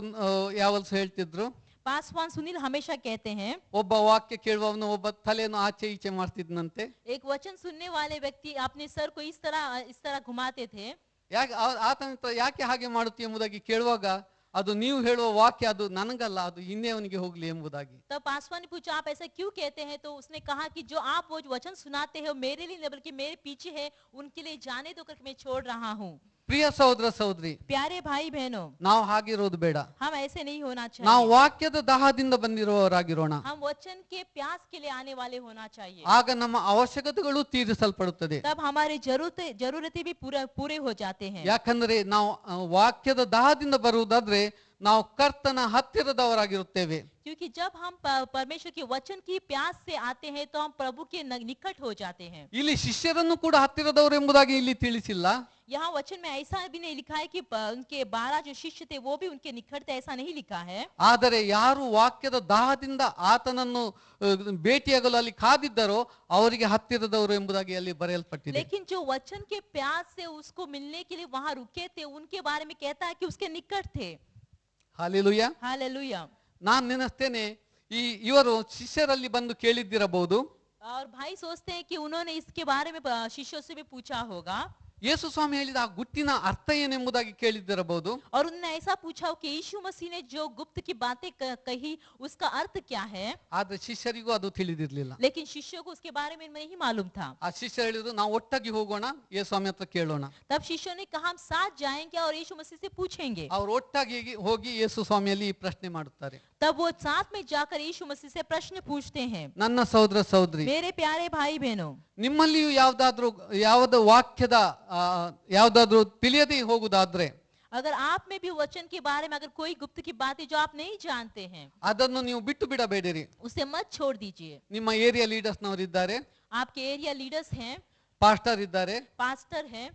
ಯಾವಲ್ಸು ಹೇಳ್ತಿದ್ರು, पासवान सुनील हमेशा कहते हैं, ಒಬ್ಬ ವಾಕ್ಯ ಕೇಳುವವನು ಒಬ್ಬ ತಲೆಯನ್ನು ಆಚೆ ಈಚೆ ಮಾಡ್ತಿದ್ನಂತೆ. एक वचन सुनने वाले व्यक्ति अपने सर को इस तरह घुमाते थे. ಯಾಕೆ ಆತನ ಯಾಕೆ ಹಾಗೆ ಮಾಡುತ್ತಿ ಎಂಬುದಾಗಿ ಕೇಳುವಾಗ, ಅದು ನೀವು ಹೇಳುವ ವಾಕ್ಯ ಅದು ನನಗಲ್ಲ, ಅದು ಇನ್ನೇವನಿಗೆ ಹೋಗ್ಲಿ ಎಂಬುದಾಗಿ. तब पासवान ने पूछा, आप ऐसा क्यों कहते हैं? तो उसने कहा कि जो आप वो वचन सुनाते हैं मेरे लिए नहीं बल्कि मेरे पीछे है, उनके लिए जाने दो करके मैं छोड़ रहा हूँ. ಪ್ರಿಯ ಸಹೋದರ ಸಹೋದರಿ, प्यारे भाई बहनों, ನಾವು ಹಾಗಿರೋದು ಬೇಡ. हम ऐसे नहीं होना ನಾವು चाहिए. ವಾಕ್ಯದ ದಾಹದಿಂದ ಬಂದಿರುವವರಾಗಿರೋಣ. हम वचन के प्यास के लिए आने वाले होना चाहिए. ಆಗ ನಮ್ಮ ಅವಶ್ಯಕತೆಗಳು ತೀರಿಸಲ್ಪಡುತ್ತದೆ. तब हमारी जरूरतें भी पूरे हो जाते हैं. ಯಾಕಂದ್ರೆ ನಾವು ವಾಕ್ಯದ ದಾಹದಿಂದ ಬರುವುದಾದ್ರೆ ನಾವು ಕರ್ತನ ಹತ್ತಿರದವರಾಗಿರುತ್ತೇವೆ. क्योंकि जब हम परमेश्वर के वचन की प्यास से आते हैं तो हम प्रभु के निकट हो जाते हैं. ಇಲ್ಲಿ ಶಿಷ್ಯರನ್ನು ಕೂಡ ಹತ್ತಿರದವರು ಎಂಬುದಾಗಿ ಇಲ್ಲಿ ತಿಳಿಸಿಲ್ಲ. यहाँ वचन में ऐसा भी नहीं लिखा है कि उनके 12 जो शिष्य थे वो भी उनके निकट थे, ऐसा नहीं लिखा है. ಆದರೆ ಯಾರು ವಾಕ್ಯದ ದಾಹದಿಂದ ಆತನನ್ನು ಭೇಟಿಯಾಗಲು ಅಲ್ಲಿ ಕಾದಿದ್ದರೋ ಅವರಿಗೆ ಹತ್ತಿರದವರು ಎಂಬುದಾಗಿ ಅಲ್ಲಿ ಬರೆಯಲ್ಪಟ್ಟಿದೆ. लेकिन जो वचन के प्यास से उसको मिलने के लिए वहां रुके थे, उनके बारे में कहता है कि उसके निकट थे. ಹಾಲೆಲೂಯಾ. हालेलुया. ನಾನು ನೆನೆಸ್ತೇನೆ, ಇವರು ಶಿಷ್ಯರಲ್ಲಿ ಬಂದು ಕೇಳಿದ್ದಿರಬಹುದು, और भाई सोचते हैं कि उन्होंने इसके बारे में शिष्यों से भी पूछा होगा. ಯೇಸು ಸ್ವಾಮಿ ಹೇಳಿದ ಆ ಗುಟ್ಟಿನ ಅರ್ಥ ಏನೆಂಬುದಾಗಿ ಕೇಳಿದ್ದಿರಬಹುದು. और उन्होंने ऐसा पूछा हो कि यीशु मसीह ने जो गुप्त की बातें कही उसका अर्थ क्या है. ಆದ್ರೆ ಶಿಷ್ಯರಿಗೂ ಅದು ತಿಳಿದಿರ್ಲಿಲ್ಲ. लेकिन शिष्यों को उसके बारे में नहीं मालूम था. ಆ ಶಿಷ್ಯರು ಹೇಳಿದ್ರು, ನಾವು ಒಟ್ಟಾಗಿ ಹೋಗೋಣ, ಯೇಸು ಸ್ವಾಮಿ ಹತ್ರ ಕೇಳೋಣ. तब शिष्यों ने कहा हम साथ जाएंगे और यीशु मसीह से पूछेंगे. ಅವ್ರು ಒಟ್ಟಾಗಿ ಹೋಗಿ ಯೇಸು ಸ್ವಾಮಿಯಲ್ಲಿ ಈ ಪ್ರಶ್ನೆ ಮಾಡುತ್ತಾರೆ. तब वो साथ में जाकर यीशु मसीह से प्रश्न पूछते हैं. ನನ್ನ ಸಹೋದರ ಸಹೋದರಿ, मेरे प्यारे भाई बहनों, ನಿಮ್ಮಲ್ಲಿಯೂ ಯಾವ್ದಾದ್ರು ವಾಕ್ಯದ ಯಾವ್ದಾದ್ರು ತಿಳಿಯದೆ ಹೋಗುದಾದ್ರೆ अगर आप में भी वचन के बारे में अगर कोई गुप्त की बातें जो आप नहीं जानते हैं ಅದನ್ನು ನೀವು ಬಿಟ್ಟು ಬಿಡಬೇಡಿರಿ. उसे मत छोड़ दीजिए. ನಿಮ್ಮ ಏರಿಯಾ ಲೀಡರ್ಸ್ನವರಿದ್ದಾರೆ, आपके एरिया लीडर्स हैं, ಪಾಸ್ಟರ್ ಇದ್ದಾರೆ, पास्टर हैं,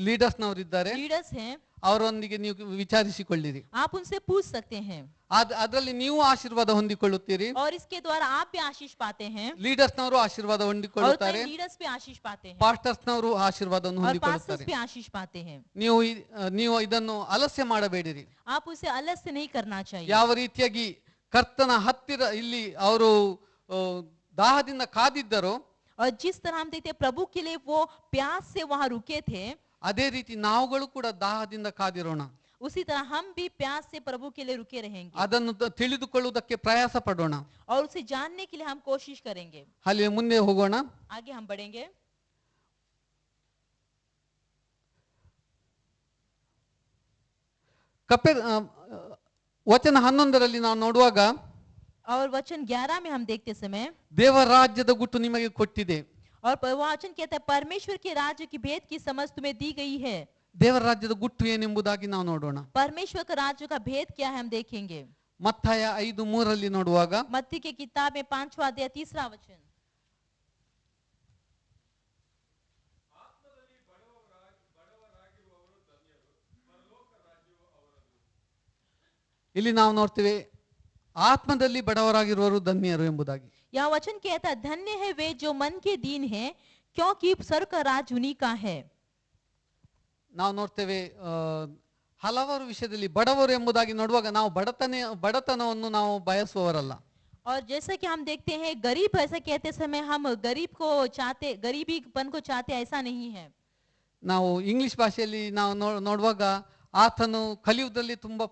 ಲೀಡರ್ಸ್ನವರಿದ್ದಾರೆ, लीडर्स हैं, ಅವರೊಂದಿಗೆ ನೀವು ವಿಚಾರಿಸಿಕೊಳ್ಳಿರಿ. आप उनसे पूछ सकते हैं ಅದರಲ್ಲಿ ನೀವು ಆಶೀರ್ವಾದ ಹೊಂದಿಕೊಳ್ಳುತ್ತೀರಿ, और इसके द्वारा आप भी आशीष पाते हैं ಲೀಡರ್ಸ್ನವರು ಆಶೀರ್ವಾದ और ಹೊಂದಿಕೊಳ್ಳುತ್ತಾರೆ, लीडर्स भी आशीष पाते हैं ಪಾಸ್ಟರ್ಸ್ನವರು ಆಶೀರ್ವಾದವನ್ನು और पास्टर्स ಹೊಂದಿಕೊಳ್ಳುತ್ತಾರೆ. भी आशीष पाते हैं. ನೀವು ಇದನ್ನು ಆಲಸ್ಯ ಮಾಡಬೇಡಿರಿ. आप उसे अलग से नहीं करना चाहिए. ಯಾವ ರೀತಿಯಾಗಿ ಕರ್ತನ ಹತ್ತಿರ ಇಲ್ಲಿ ಅವರು ದಾಹದಿಂದ ಕಾದಿದ್ದರೋ और जिस तरह हम देखते हैं प्रभु के लिए वो प्यास से वहां रुके थे, ಅದೇ ರೀತಿ ನಾವುಗಳು ಕೂಡ ದಾಹದಿಂದ ಕಾದಿರೋಣ. उसी तरह हम भी प्यास से प्रभु के लिए रुके रहेंगे ಅದನ್ನು ತಿಳಿದುಕೊಳ್ಳುವುದಕ್ಕೆ ಪ್ರಯಾಸ ಪಡೋಣ. और उसे जानने के लिए हम कोशिश करेंगे. ಅಲ್ಲಿ ಮುಂದೆ ಹೋಗೋಣ. आगे हम बढ़ेंगे. ವಚನ 11ರಲ್ಲಿ ನಾವು ನೋಡುವಾಗ और वचन 11 में हम देखते समय ದೇವರ ರಾಜ್ಯದ ಗುಟ್ಟು ನಿಮಗೆ ಕೊಟ್ಟಿದೆ. और वचन कहता है परमेश्वर के राज्य की भेद की समझ तुम्हें दी गई है। ದೇವರ ರಾಜ್ಯದ ಗುಟ್ಟು ಏನೆಂಬುದಾಗಿ ನಾವು ನೋಡೋಣ. परमेश्वर का राज्य का भेद क्या है हम देखेंगे। ಮತ್ತಾಯ 5:3 ನೋಡುವಾಗ मत्ती की किताब में 5वां अध्याय 3रा वचन, ಇಲ್ಲಿ ನಾವು ನೋಡ್ತೇವೆ ಆತ್ಮದಲ್ಲಿ ಬಡವರಾಗಿರುವವರು ಧನ್ಯರು ಎಂಬುದಾಗಿ. यह वचन कहता है धन्य है वे जो मन के दीन है क्योंकि स्वर्ग का राज्य उन्हीं का है। ನಾವು ನೋಡ್ತೇವೆ ಹಲವಾರು ವಿಷಯದಲ್ಲಿ ಬಡವರು ಎಂಬುದಾಗಿ ನೋಡುವಾಗ ನಾವು ಬಡತನವನ್ನು ನಾವು ಬಯಸುವವರಲ್ಲ. और जैसा कि हम देखते हैं गरीब ऐसा कहते समय हम गरीबीपन को चाहते ऐसा नहीं है। ನಾವು ಇಂಗ್ಲಿಷ್ ಭಾಷೆಯಲ್ಲಿ ನಾವು ನೋಡುವಾಗ ಆತನು ಕಲಿಯುವುದರಲ್ಲಿ ತುಂಬಾ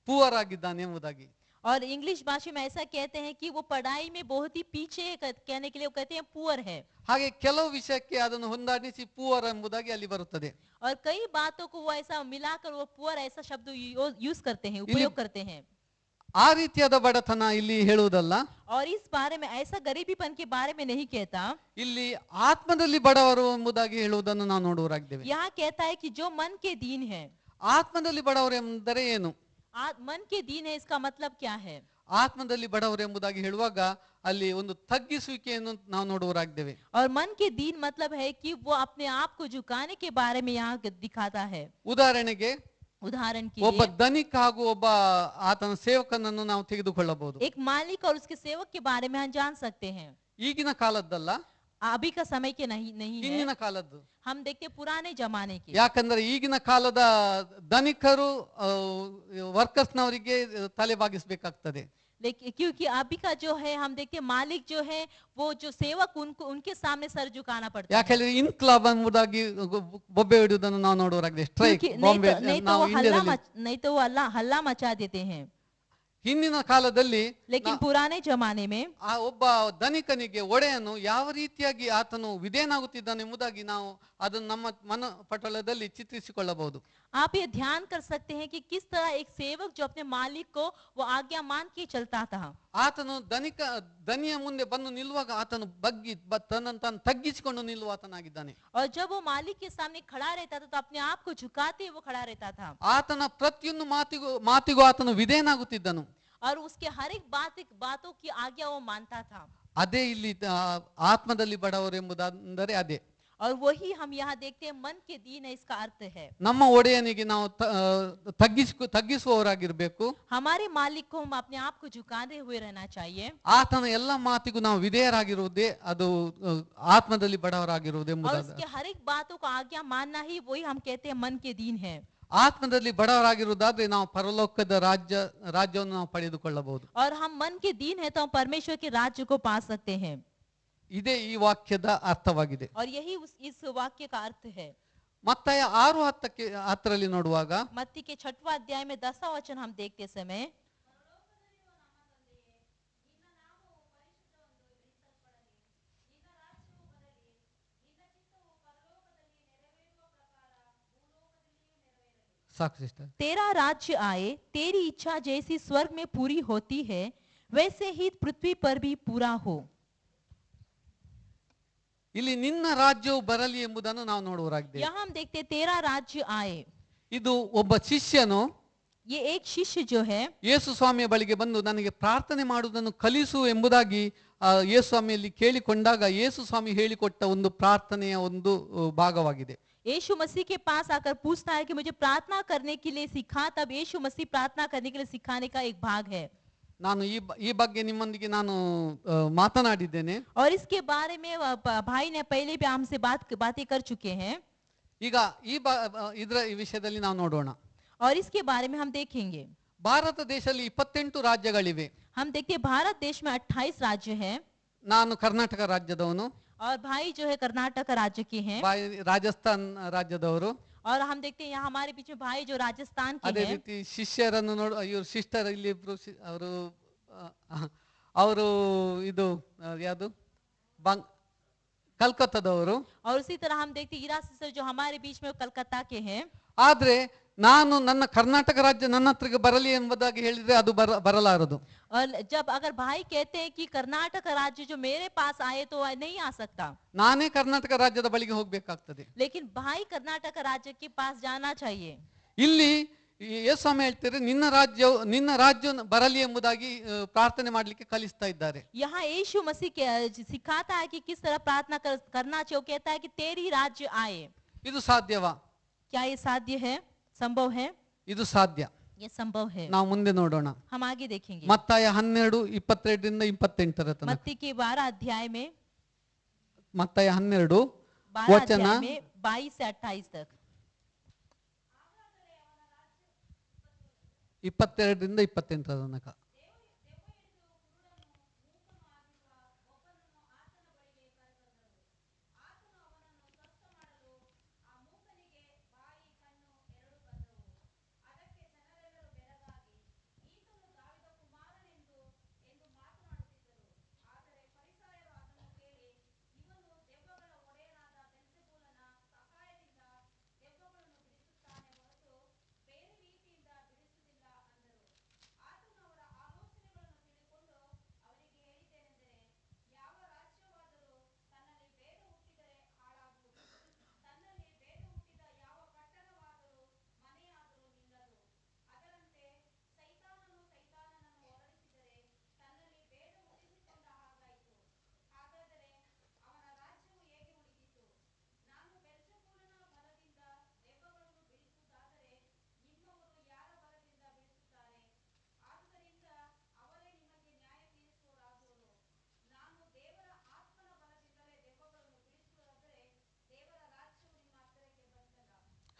ಪೂವರ್ ಆಗಿದ್ದಾನೆ ಎಂಬುದಾಗಿ. और इंग्लिश भाषा में ऐसा कहते हैं कि वो पढ़ाई में बहुत ही पीछे कहने के लिए वो कहते हैं पुअर है। ಹಾಗೆ ಕೆಲವು ವಿಷಯಕ್ಕೆ ಅದನ್ನು ಹೊಂದಾಣಿಸಿ ಪೂವರ್ ಎಂಬುದಾಗಿ ಅಲ್ಲಿ ಬರುತ್ತದೆ. और कई बातों को वो ऐसा मिलाकर वो पुअर ऐसा शब्द यूज करते हैं, उपयोग करते हैं। ಆ ರೀತಿಯಾದ ಬಡತನ ಇಲ್ಲಿ ಹೇಳುವುದಲ್ಲ. और इस बारे में ऐसा गरीबीपन के बारे में नहीं कहता, ಇಲ್ಲಿ ಆತ್ಮದಲ್ಲಿ ಬಡವರು ಎಂಬುದಾಗಿ ಹೇಳುವುದನ್ನು ನಾವು ನೋಡುವರಾಗಿದ್ದೇವೆ. यहाँ कहता है कि जो मन के दीन है। ಆತ್ಮದಲ್ಲಿ ಬಡವರು ಎಂದರೆ ಏನು? मन के दीन है इसका मतलब क्या है? ಆತ್ಮದಲ್ಲಿ ಬಡವರು ಎಂಬುದಾಗಿ ಹೇಳುವಾಗ ಅಲ್ಲಿ ಒಂದು ತಗ್ಗಿಸುವಿಕೆಯನ್ನು ನಾವು ನೋಡುವರಾಗಿದ್ದೇವೆ. और मन के दीन मतलब है कि वो अपने आप को झुकाने के बारे में यहाँ दिखाता है। ಉದಾಹರಣೆಗೆ उदाहरण के ಒಬ್ಬ लिए ಧನಿಕ ಹಾಗೂ ಒಬ್ಬ ಆತನ ಸೇವಕನನ್ನು ನಾವು ತೆಗೆದುಕೊಳ್ಳಬಹುದು. एक मालिक और उसके सेवक के बारे में हम जान सकते हैं। ಈಗಿನ ಕಾಲದ್ದಲ್ಲ, अभी का समय के नहीं है, ಹಿಂದಿನ ಕಾಲದ್ದು. हम देखते पुराने जमाने के। ಯಾಕಂದ್ರೆ ಈಗಿನ ಕಾಲದ ಧನಿಕರು ವರ್ಕರ್ಸ್ನವರಿಗೆ ತಲೆ ಬಾಗಿಸಬೇಕಾಗ್ತದೆ. लेकिन क्योंकि अभी का जो है हम देखते हैं मालिक जो है वो जो सेवक उनके सामने सर झुकाना पड़ता है। ಯಾಕೆಂದ್ರೆ ಇನ್ಕ್ಲಾಬ್ ಎಂಬುದಾಗಿ ಬೊಬ್ಬೆ ಹೊಡೆಯುವುದನ್ನು ನಾವು ನೋಡುವರಾಗಿದೆ. ಸ್ಟ್ರೈಕ್ ಬಾಂಬೆ ನಾವು ಇಂಡಿಯಾದಲ್ಲಿ नहीं तो वो हल्ला मचा देते हैं। ಹಿಂದಿನ ಕಾಲದಲ್ಲಿ लेकिन पुराने जमाने में ಆ ಒಬ್ಬ ಧನಿಕನಿಗೆ ಒಡೆಯನು ಯಾವ ರೀತಿಯಾಗಿ ಆತನು ವಿಧೇಯನಾಗುತ್ತಿದ್ದಾನೆ ಎಂಬುದಾಗಿ ನಾವು ಅದನ್ನು ನಮ್ಮ ಮನ ಪಟಲದಲ್ಲಿ ಚಿತ್ರಿಸಿಕೊಳ್ಳಬಹುದು. आप ये ध्यान कर सकते हैं कि किस तरह एक सेवक जो अपने मालिक को वो आज्ञा मान के चलता था। ಆತನು ದನಿಯ ಮುಂದೆ ಬಂದು ನಿಲ್ಲುವಾಗ ಆತನು ಬಗ್ಗಿ ತನ್ನನ್ನು ತಾನು ತಗ್ಗಿಸಿಕೊಂಡು ನಿಲ್ಲುವ ಆತನಾಗಿದ್ದಾನೆ. और जब वो मालिक के सामने खड़ा रहता था तो अपने आप को झुकाते वो खड़ा रहता था। ಆತನ ಪ್ರತಿಯೊಂದು ಮಾತಿಗೂ ಆತನು ವಿಧೇಯನಾಗುತ್ತಿದ್ದನು. और उसके हर एक बातों की आज्ञा वो मानता था। ಅದೇ ಇಲ್ಲಿ ಆತ್ಮದಲ್ಲಿ ಬಡವರು ಎಂಬುದಾದರೆ ಅದೇ. और वही हम यहाँ देखते हैं मन के दीन है इसका अर्थ है। ನಮ್ಮ ಒಡೆಯನಿಗೆ ನಾವು ತಗ್ಗಿಸುವವರಾಗಿರ್ಬೇಕು. हमारे मालिक को हम अपने आप को झुकाते हुए रहना चाहिए। ಆತನ ಎಲ್ಲ ಮಾತಿಗೂ ನಾವು ವಿಧೇಯರಾಗಿರುವುದೇ ಅದು ಆತ್ಮದಲ್ಲಿ ಬಡವರಾಗಿರುವುದು और ಎಂಬುದಾಗಿ. उसके हर एक बातों को आज्ञा मानना ही वही हम कहते हैं मन के दीन है। ಆತ್ಮದಲ್ಲಿ ಬಡವರಾಗಿರುವುದಾದ್ರೆ ನಾವು ಪರಲೋಕದ ರಾಜ್ಯವನ್ನು ನಾವು ಪಡೆದುಕೊಳ್ಳಬಹುದು. और हम मन के दीन है तो हम परमेश्वर के राज्य को पा सकते हैं। ಇದೇ ಈ ವಾಕ್ಯದ ಅರ್ಥವಾಗಿದೆ. और यही इस वाक्य का अर्थ है। ಮತ್ತಾಯ 6:10 ನೋಡುವಾಗ मत्ती के 6वां अध्याय में 10वां वचन हम देखते समय, ಸಾಕು ಸಿಸ್ಟರ್. तेरा राज्य आए, तेरी इच्छा जैसी स्वर्ग में पूरी होती है वैसे ही पृथ्वी पर भी पूरा हो। ಇಲ್ಲಿ ನಿನ್ನ ರಾಜ್ಯವು ಬರಲಿ ಎಂಬುದನ್ನು ನಾವು ನೋಡುವರಾಗಿದ್ದೇವೆ. यहाँ हम देखते हैं तेरा राज्य आए। ಇದು ಒಬ್ಬ ಶಿಷ್ಯನು ये एक शिष्य जो है ಯೇಸು ಸ್ವಾಮಿಯ ಬಳಿಗೆ ಬಂದು ನನಗೆ ಪ್ರಾರ್ಥನೆ ಮಾಡುವುದನ್ನು ಕಲಿಸು ಎಂಬುದಾಗಿ ಯೇಸು ಸ್ವಾಮಿಯಲ್ಲಿ ಕೇಳಿಕೊಂಡಾಗ ಯೇಸು ಸ್ವಾಮಿ ಹೇಳಿಕೊಟ್ಟ ಒಂದು ಪ್ರಾರ್ಥನೆಯ ಒಂದು ಭಾಗವಾಗಿದೆ. यीशु मसीह के पास आकर पूछता है कि मुझे प्रार्थना करने के लिए सिखा, तब यीशु मसीह प्रार्थना करने के लिए सिखाने का एक भाग है। ನಾನು ಈ ಬಗ್ಗೆ ನಿಮ್ಮೊಂದಿಗೆ ನಾನು ಮಾತನಾಡಿದ್ದೇನೆ. और इसके बारे में भाई ने पहले भी हमसे बातें कर चुके हैं। ಈಗ ಇದರ ಈ ವಿಷಯದಲ್ಲಿ ನಾವು ನೋಡೋಣ. और इसके बारे में हम देखेंगे। ಭಾರತ ದೇಶದಲ್ಲಿ 28 ರಾಜ್ಯಗಳಿವೆ. हम देखते हैं भारत देश में 28 राज्य हैं। ನಾನು ಕರ್ನಾಟಕ ರಾಜ್ಯದವನು. और भाई जो है कर्नाटक राज्य के हैं। ರಾಜಸ್ಥಾನ್ ರಾಜ್ಯದವರು. और हम देखते हैं यहाँ हमारे बीच में भाई जो राजस्थान के ಅದೇ हैं। ರೀತಿ ಶಿಷ್ಯರನ್ನು ಇವರು ಸಿಸ್ಟರ್ ಇಲ್ಲಿ ಇಬ್ರು ಅವರು ಇದು ಯಾವುದು ಕಲ್ಕತ್ತಾದವರು. और उसी तरह हम देखते हैं ईरा सिस्टर जो हमारे बीच में कलकत्ता के हैं। ಆದ್ರೆ ನಾನು ನನ್ನ ಕರ್ನಾಟಕ ರಾಜ್ಯ ನನ್ನ ಹತ್ರಕ್ಕೆ ಬರಲಿ ಎಂಬುದಾಗಿ ಹೇಳಿದ್ರೆ ಅದು ಬರಲಾರದು. और जब अगर भाई कहते हैं कि कर्नाटक राज्य जो मेरे पास आए तो नहीं आ सकता, ನಾನೇ ಕರ್ನಾಟಕ ರಾಜ್ಯದ ಬಳಿಗೆ ಹೋಗ್ಬೇಕಾಗ್ತದೆ. लेकिन भाई कर्नाटक राज्य के पास जाना चाहिए. ಇಲ್ಲಿ ಯೇಸುಸ್ವಾಮಿ ಹೇಳ್ತಾರೆ ನಿನ್ನ ರಾಜ್ಯ ಬರಲಿ ಎಂಬುದಾಗಿ ಪ್ರಾರ್ಥನೆ ಮಾಡ್ಲಿಕ್ಕೆ ಕಲಿಸ್ತಾ ಇದ್ದಾರೆ. यहाँ यीशु मसीह सिखाता है कि किस तरह प्रार्थना करना चाहिए. वो कहता है कि तेरी राज्य आए. ಇದು ಸಾಧ್ಯವಾ? क्या ये साध्य है? संभव है? ಇದು ಸಾಧ್ಯ. ये संभव है. ನಾವು ಮುಂದೆ ನೋಡೋಣ. हम आगे देखेंगे. ಮತ್ತಾಯ 12:22-28 ತನಕ. मत्ती के 12 अध्याय में, ಮತ್ತಾಯ 12 12 ವಚನ अध्याय में 22 से 28 तक. 22-28 ತನಕ.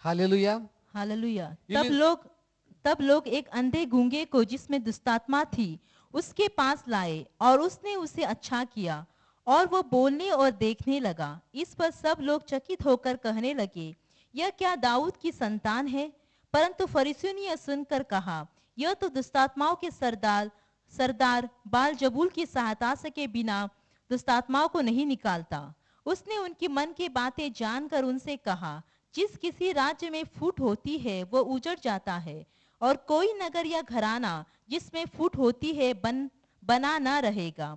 हालेलुया. हालेलुया. तब लोग एक अंधे गूंगे को जिसमें दुष्टात्मा थी उसके पास लाए और उसने उसे अच्छा किया और वो बोलने और देखने लगा. इस पर सब लोग चकित होकर कहने लगे, यह क्या दाऊद की संतान है? परंतु फरीसियों ने यह सुनकर कहा, यह तो दुष्टात्माओं के सरदार बालजबूल की सहायता से के बिना दुष्टात्माओं को नहीं निकालता. उसने उनकी मन की बातें जानकर उनसे कहा, जिस किसी राज्य में फूट होती है वो उजड़ जाता है और कोई नगर या घराना जिसमें फूट होती है बना न रहेगा.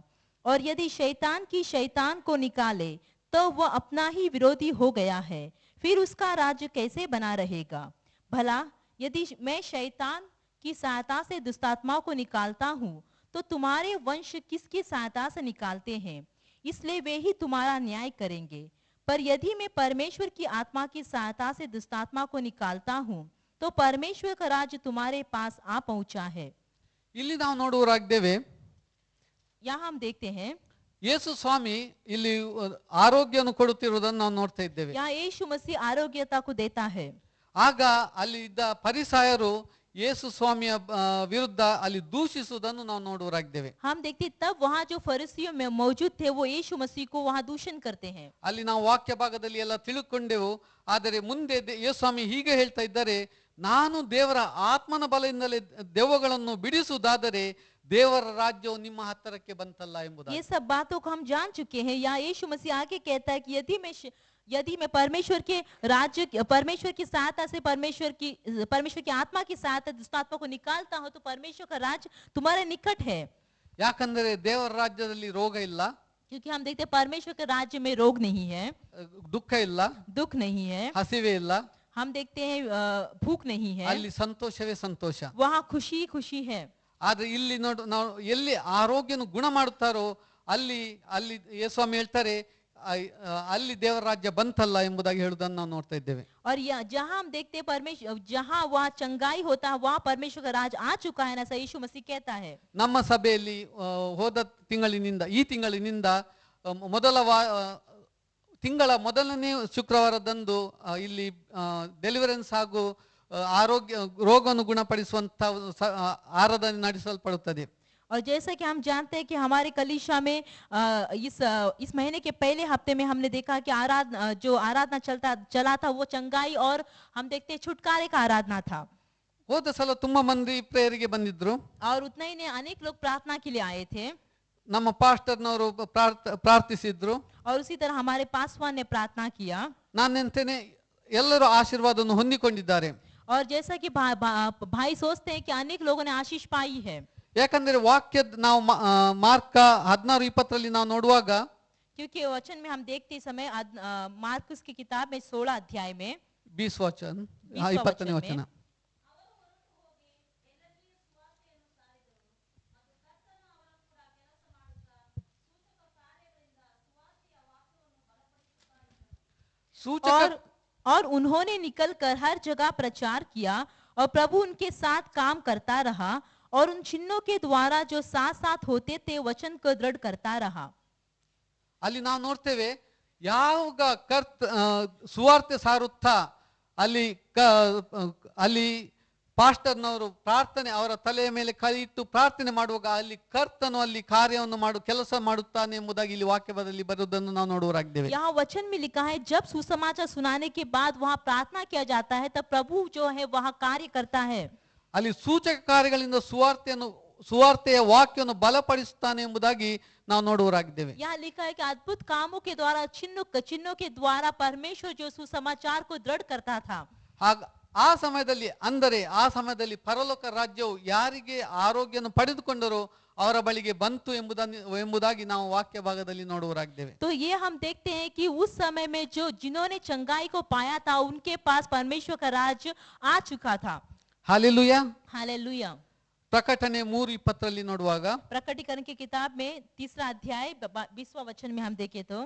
और यदि शैतान की शैतान को निकाले तो वह अपना ही विरोधी हो गया है, फिर उसका राज्य कैसे बना रहेगा? भला यदि मैं शैतान की सहायता से दुष्टात्माओं को निकालता हूँ तो तुम्हारे वंश किसकी सहायता से निकालते हैं? इसलिए वे ही तुम्हारा न्याय करेंगे. पर यदि मैं परमेश्वर की आत्मा की सहायता से दुष्टात्मा को निकालता हूँ तो परमेश्वर का राज्य तुम्हारे पास आ पहुंचा है. ಇಲ್ಲಿ ನಾವು ನೋಡುವರಾಗಿದ್ದೇವೆ, यहाँ हम देखते हैं ಯೇಸು ಸ್ವಾಮಿ ಇಲ್ಲಿ ಆರೋಗ್ಯವನ್ನು ಕೊಡುತ್ತಿರುವುದನ್ನು ನಾವು ನೋಡ್ತಾ ಇದ್ದೇವೆ. यहाँ यीशु मसीह आरोग्यता को देता है. ಆಗ ಅಲ್ಲಿ ಇದ್ದ ಫರಿಸಾಯರು ಯೇಸು ಸ್ವಾಮಿಯ ವಿರುದ್ಧ ಅಲ್ಲಿ ದೂಷಿಸುವುದನ್ನು ನಾವು ನೋಡುವರಾಗಿದ್ದೇವೆ. हम देखते तब वहाँ जो फरीसियों में मौजूद थे वो यीशु मसीह को वहाँ दूषण करते हैं. ಅಲ್ಲಿ ನಾವು ವಾಕ್ಯ ಭಾಗದಲ್ಲಿ ಎಲ್ಲ ತಿಳ್ಕೊಂಡೆವು. ಆದರೆ ಮುಂದೆ ಯೇಸು ಸ್ವಾಮಿ ಹೀಗೆ ಹೇಳ್ತಾ ಇದ್ದಾರೆ, ನಾನು ದೇವರ ಆತ್ಮನ ಬಲದಿಂದಲೇ ದೆವ್ವಗಳನ್ನು ಬಿಡಿಸುವುದಾದರೆ ದೇವರ ರಾಜ್ಯವು ನಿಮ್ಮ ಹತ್ತಿರಕ್ಕೆ ಬಂತಲ್ಲ ಎಂಬುದಾಗಿ. ये सब बातों को हम जान चुके हैं. यहाँ यीशु मसीह आगे कहता है कि यदि मैं परमेश्वर के राज्य परमेश्वर की सहायता से परमेश्वर की आत्मा की सहायता दुष्टात्मा को निकालता हूँ तो परमेश्वर का राज्य तुम्हारे निकट है. ಯಾಕಂದರೆ ದೇವರ ರಾಜ್ಯದಲ್ಲಿ ರೋಗ ಇಲ್ಲ, क्योंकि हम देखते हैं परमेश्वर के राज्य में रोग नहीं है, ದುಃಖ ಇಲ್ಲ, दुख नहीं है, ಹಸಿವೆ ಇಲ್ಲ, हम देखते हैं भूख नहीं है, ಅಲ್ಲಿ ಸಂತೋಷವೇ ಸಂತೋಷ. वहाँ खुशी खुशी है. ಆದ್ರೆ ಇಲ್ಲಿ ನಾವು ಎಲ್ಲಿ ಆರೋಗ್ಯನ ಗುಣ ಮಾಡುತ್ತಾರೋ ಅಲ್ಲಿ ಅಲ್ಲಿ ಯೇಸುಸ್ವಾಮಿ ಹೇಳ್ತಾರೆ ಅಲ್ಲಿ ದೇವರ ರಾಜ್ಯ ಬಂತಲ್ಲ ಎಂಬುದಾಗಿ ಹೇಳುವುದನ್ನು ನಾವು ನೋಡ್ತಾ ಇದ್ದೇವೆ. और जहाँ हम देखते हैं परमेश्वर जहाँ वहाँ चंगाई होता है वहाँ परमेश्वर का राज आ चुका है ना, ऐसा यीशु मसीह कहता है. ನಮ್ಮ ಸಭೆಯಲ್ಲಿ ಹೋದ ಈ ತಿಂಗಳಿನಿಂದ ತಿಂಗಳ ಮೊದಲನೇ ಶುಕ್ರವಾರದಂದು ಇಲ್ಲಿ ಡೆಲಿವರೆನ್ಸ್ ಹಾಗೂ ಆರೋಗ್ಯ ರೋಗವನ್ನು ಗುಣಪಡಿಸುವಂತ ಆರಾಧನೆ ನಡೆಸಲ್ಪಡುತ್ತದೆ. और जैसा कि हम जानते हैं कि हमारे कलीसिया में इस महीने के पहले हफ्ते में हमने देखा कि आराधना चला था वो चंगाई और हम देखते हैं छुटकारे का आराधना था. ಹೋದ ಸಲ ತುಂಬಾ ಮಂದಿ ಪ್ರೇಯರಿಗೆ ಬಂದಿದ್ರು. और उतना ही ने अनेक लोग प्रार्थना के लिए आए थे. ನಮ್ಮ ಪಾಸ್ಟರ್ನವರು ಪ್ರಾರ್ಥಿಸಿದ್ರು. और उसी तरह हमारे पासवान ने प्रार्थना किया. ನಾನೆಂತೇನೆ ಎಲ್ಲರೂ ಆಶೀರ್ವಾದವನ್ನು ಹೊಂದಿಕೊಂಡಿದ್ದಾರೆ. और जैसा कि भाई सोचते हैं कि अनेक लोगों ने आशीष पाई है, ಯಾಕಂದ್ರೆ ವಾಕ್ಯದ ನಾವು ಮಾರ್ಕ 16:20 ನಾವು ನೋಡುವಾಗ क्योंकि वचन में हम देखते समय मार्कुस की किताब में 16 अध्याय में 20 ವಚನ 20वां 20ನೇ वचन ವಚನ. में ಸೂಚಕ और उन्होंने निकलकर हर जगह प्रचार किया और प्रभु उनके साथ काम करता रहा और उन चिन्हों के द्वारा जो साथ साथ होते थे वचन को दृढ़ करता रहा. ಅಲ್ಲಿ ನಾವು ನೋಡ್ತೇವೆ ಯಾವಾಗ ಸುವಾರ್ತೆ ಸಾರುತ್ತಾ ಅಲ್ಲಿ ಪಾಸ್ಟರ್ನವರು ಪ್ರಾರ್ಥನೆ ಅವರ ತಲೆಯ ಮೇಲೆ ಕೈ ಇಟ್ಟು ಪ್ರಾರ್ಥನೆ ಮಾಡುವಾಗ ಅಲ್ಲಿ ಕರ್ತನು ಅಲ್ಲಿ ಕಾರ್ಯವನ್ನು ಕೆಲಸ ಮಾಡುತ್ತಾನೆ ಎಂಬುದಾಗಿ ಇಲ್ಲಿ ವಾಕ್ಯದಲ್ಲಿ ಬರುವುದನ್ನು ನಾವು ನೋಡುವರಾಗಿದ್ದೇವೆ. यहाँ वचन में लिखा है जब सुसमाचार सुनाने के बाद वहाँ प्रार्थना किया जाता है तब प्रभु जो है वहाँ कार्य करता है. ಅಲ್ಲಿ ಸೂಚಕ ಕಾರ್ಯಗಳಿಂದ ಸುವಾರ್ತೆಯ ವಾಕ್ಯವನ್ನು ಬಲಪಡಿಸುತ್ತಾನೆ ಎಂಬುದಾಗಿ ನಾವು ನೋಡುವರಾಗಿದ್ದೇವೆ. यहाँ लिखा है कि अद्भुत कामों के द्वारा चिन्हों के द्वारा परमेश्वर जो सुसमाचार को दृढ़ करता था. ಆ ಸಮಯದಲ್ಲಿ ಪರಲೋಕ ರಾಜ್ಯವು ಯಾರಿಗೆ ಆರೋಗ್ಯವನ್ನು ಪಡೆದುಕೊಂಡರೋ ಅವರ ಬಳಿಗೆ ಬಂತು ಎಂಬುದಾಗಿ ನಾವು ವಾಕ್ಯ ಭಾಗದಲ್ಲಿ ನೋಡುವರಾಗಿದ್ದೇವೆ. तो ये हम देखते हैं कि उस समय में जिन्होंने चंगाई को पाया था उनके पास परमेश्वर का राज्य आ चुका था. हालेलुया. हालेलुया. प्रकटने 3:20 ನೋಡುವಾಗ प्रकटीकरण की किताब में 3रा अध्याय 20वां वचन में हम देखें तो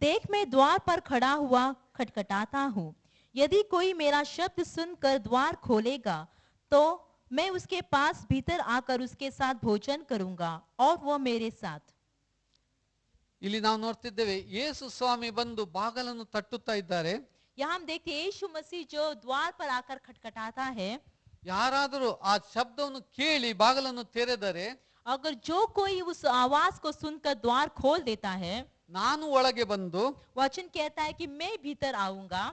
देख मैं द्वार पर खड़ा हुआ खटखटाता हूँ, यदि कोई मेरा शब्द सुनकर द्वार खोलेगा तो मैं उसके पास भीतर आकर उसके साथ भोजन करूंगा और वो मेरे साथ. ಇಲ್ಲಿ ನಾವು ನೋಡ್ತಿದ್ದೇವೆ ಯೇಸು ಸ್ವಾಮಿ ಬಂದು ಬಾಗಿಲನ್ನು ತಟ್ಟುತ್ತಾ ಇದ್ದಾರೆ. यहाँ हम देखते हैं यीशु मसीह जो द्वार पर आकर खटखटाता है. ಯಾರಾದರೂ ಆ ಶಬ್ದವನ್ನು ಕೇಳಿ ಬಾಗಿಲನ್ನು ತೆರೆದರೆ अगर जो कोई उस आवाज को सुनकर द्वार खोल देता है ನಾನು ಒಳಗೆ ಬಂದು वचन कहता है कि मैं भीतर आऊंगा,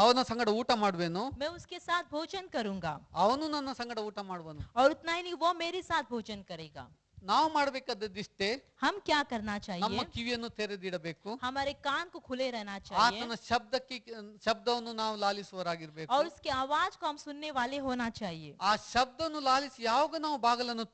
ಅವನ ಸಂಗಡ ಊಟ ಮಾಡುವೆನು, मैं उसके साथ भोजन करूंगा, ಅವನು ನನ್ನ ಸಂಗಡ ಊಟ ಮಾಡುವನು. और उतना ही नहीं वो मेरे साथ भोजन करेगा. ನಾವು ಮಾಡಬೇಕಾದದ್ದಿಷ್ಟೇ, हम क्या करना ನಮ್ಮ चाहिए? ಕಿವಿಯನ್ನು ತೆರೆದಿಡಬೇಕು, हमारे कान को खुले रहना चाहिए ಆತನ ಶಬ್ದವನ್ನು ನಾವು ಲಾಲಿಸುವರಾಗಿರ್ಬೇಕು. और उसके आवाज को हम सुनने वाले होना चाहिए. ಆ ಶಬ್ದವನ್ನು ಲಾಲಿಸಿ ಯಾವಾಗ ನಾವು ಬಾಗಿಲನ್ನು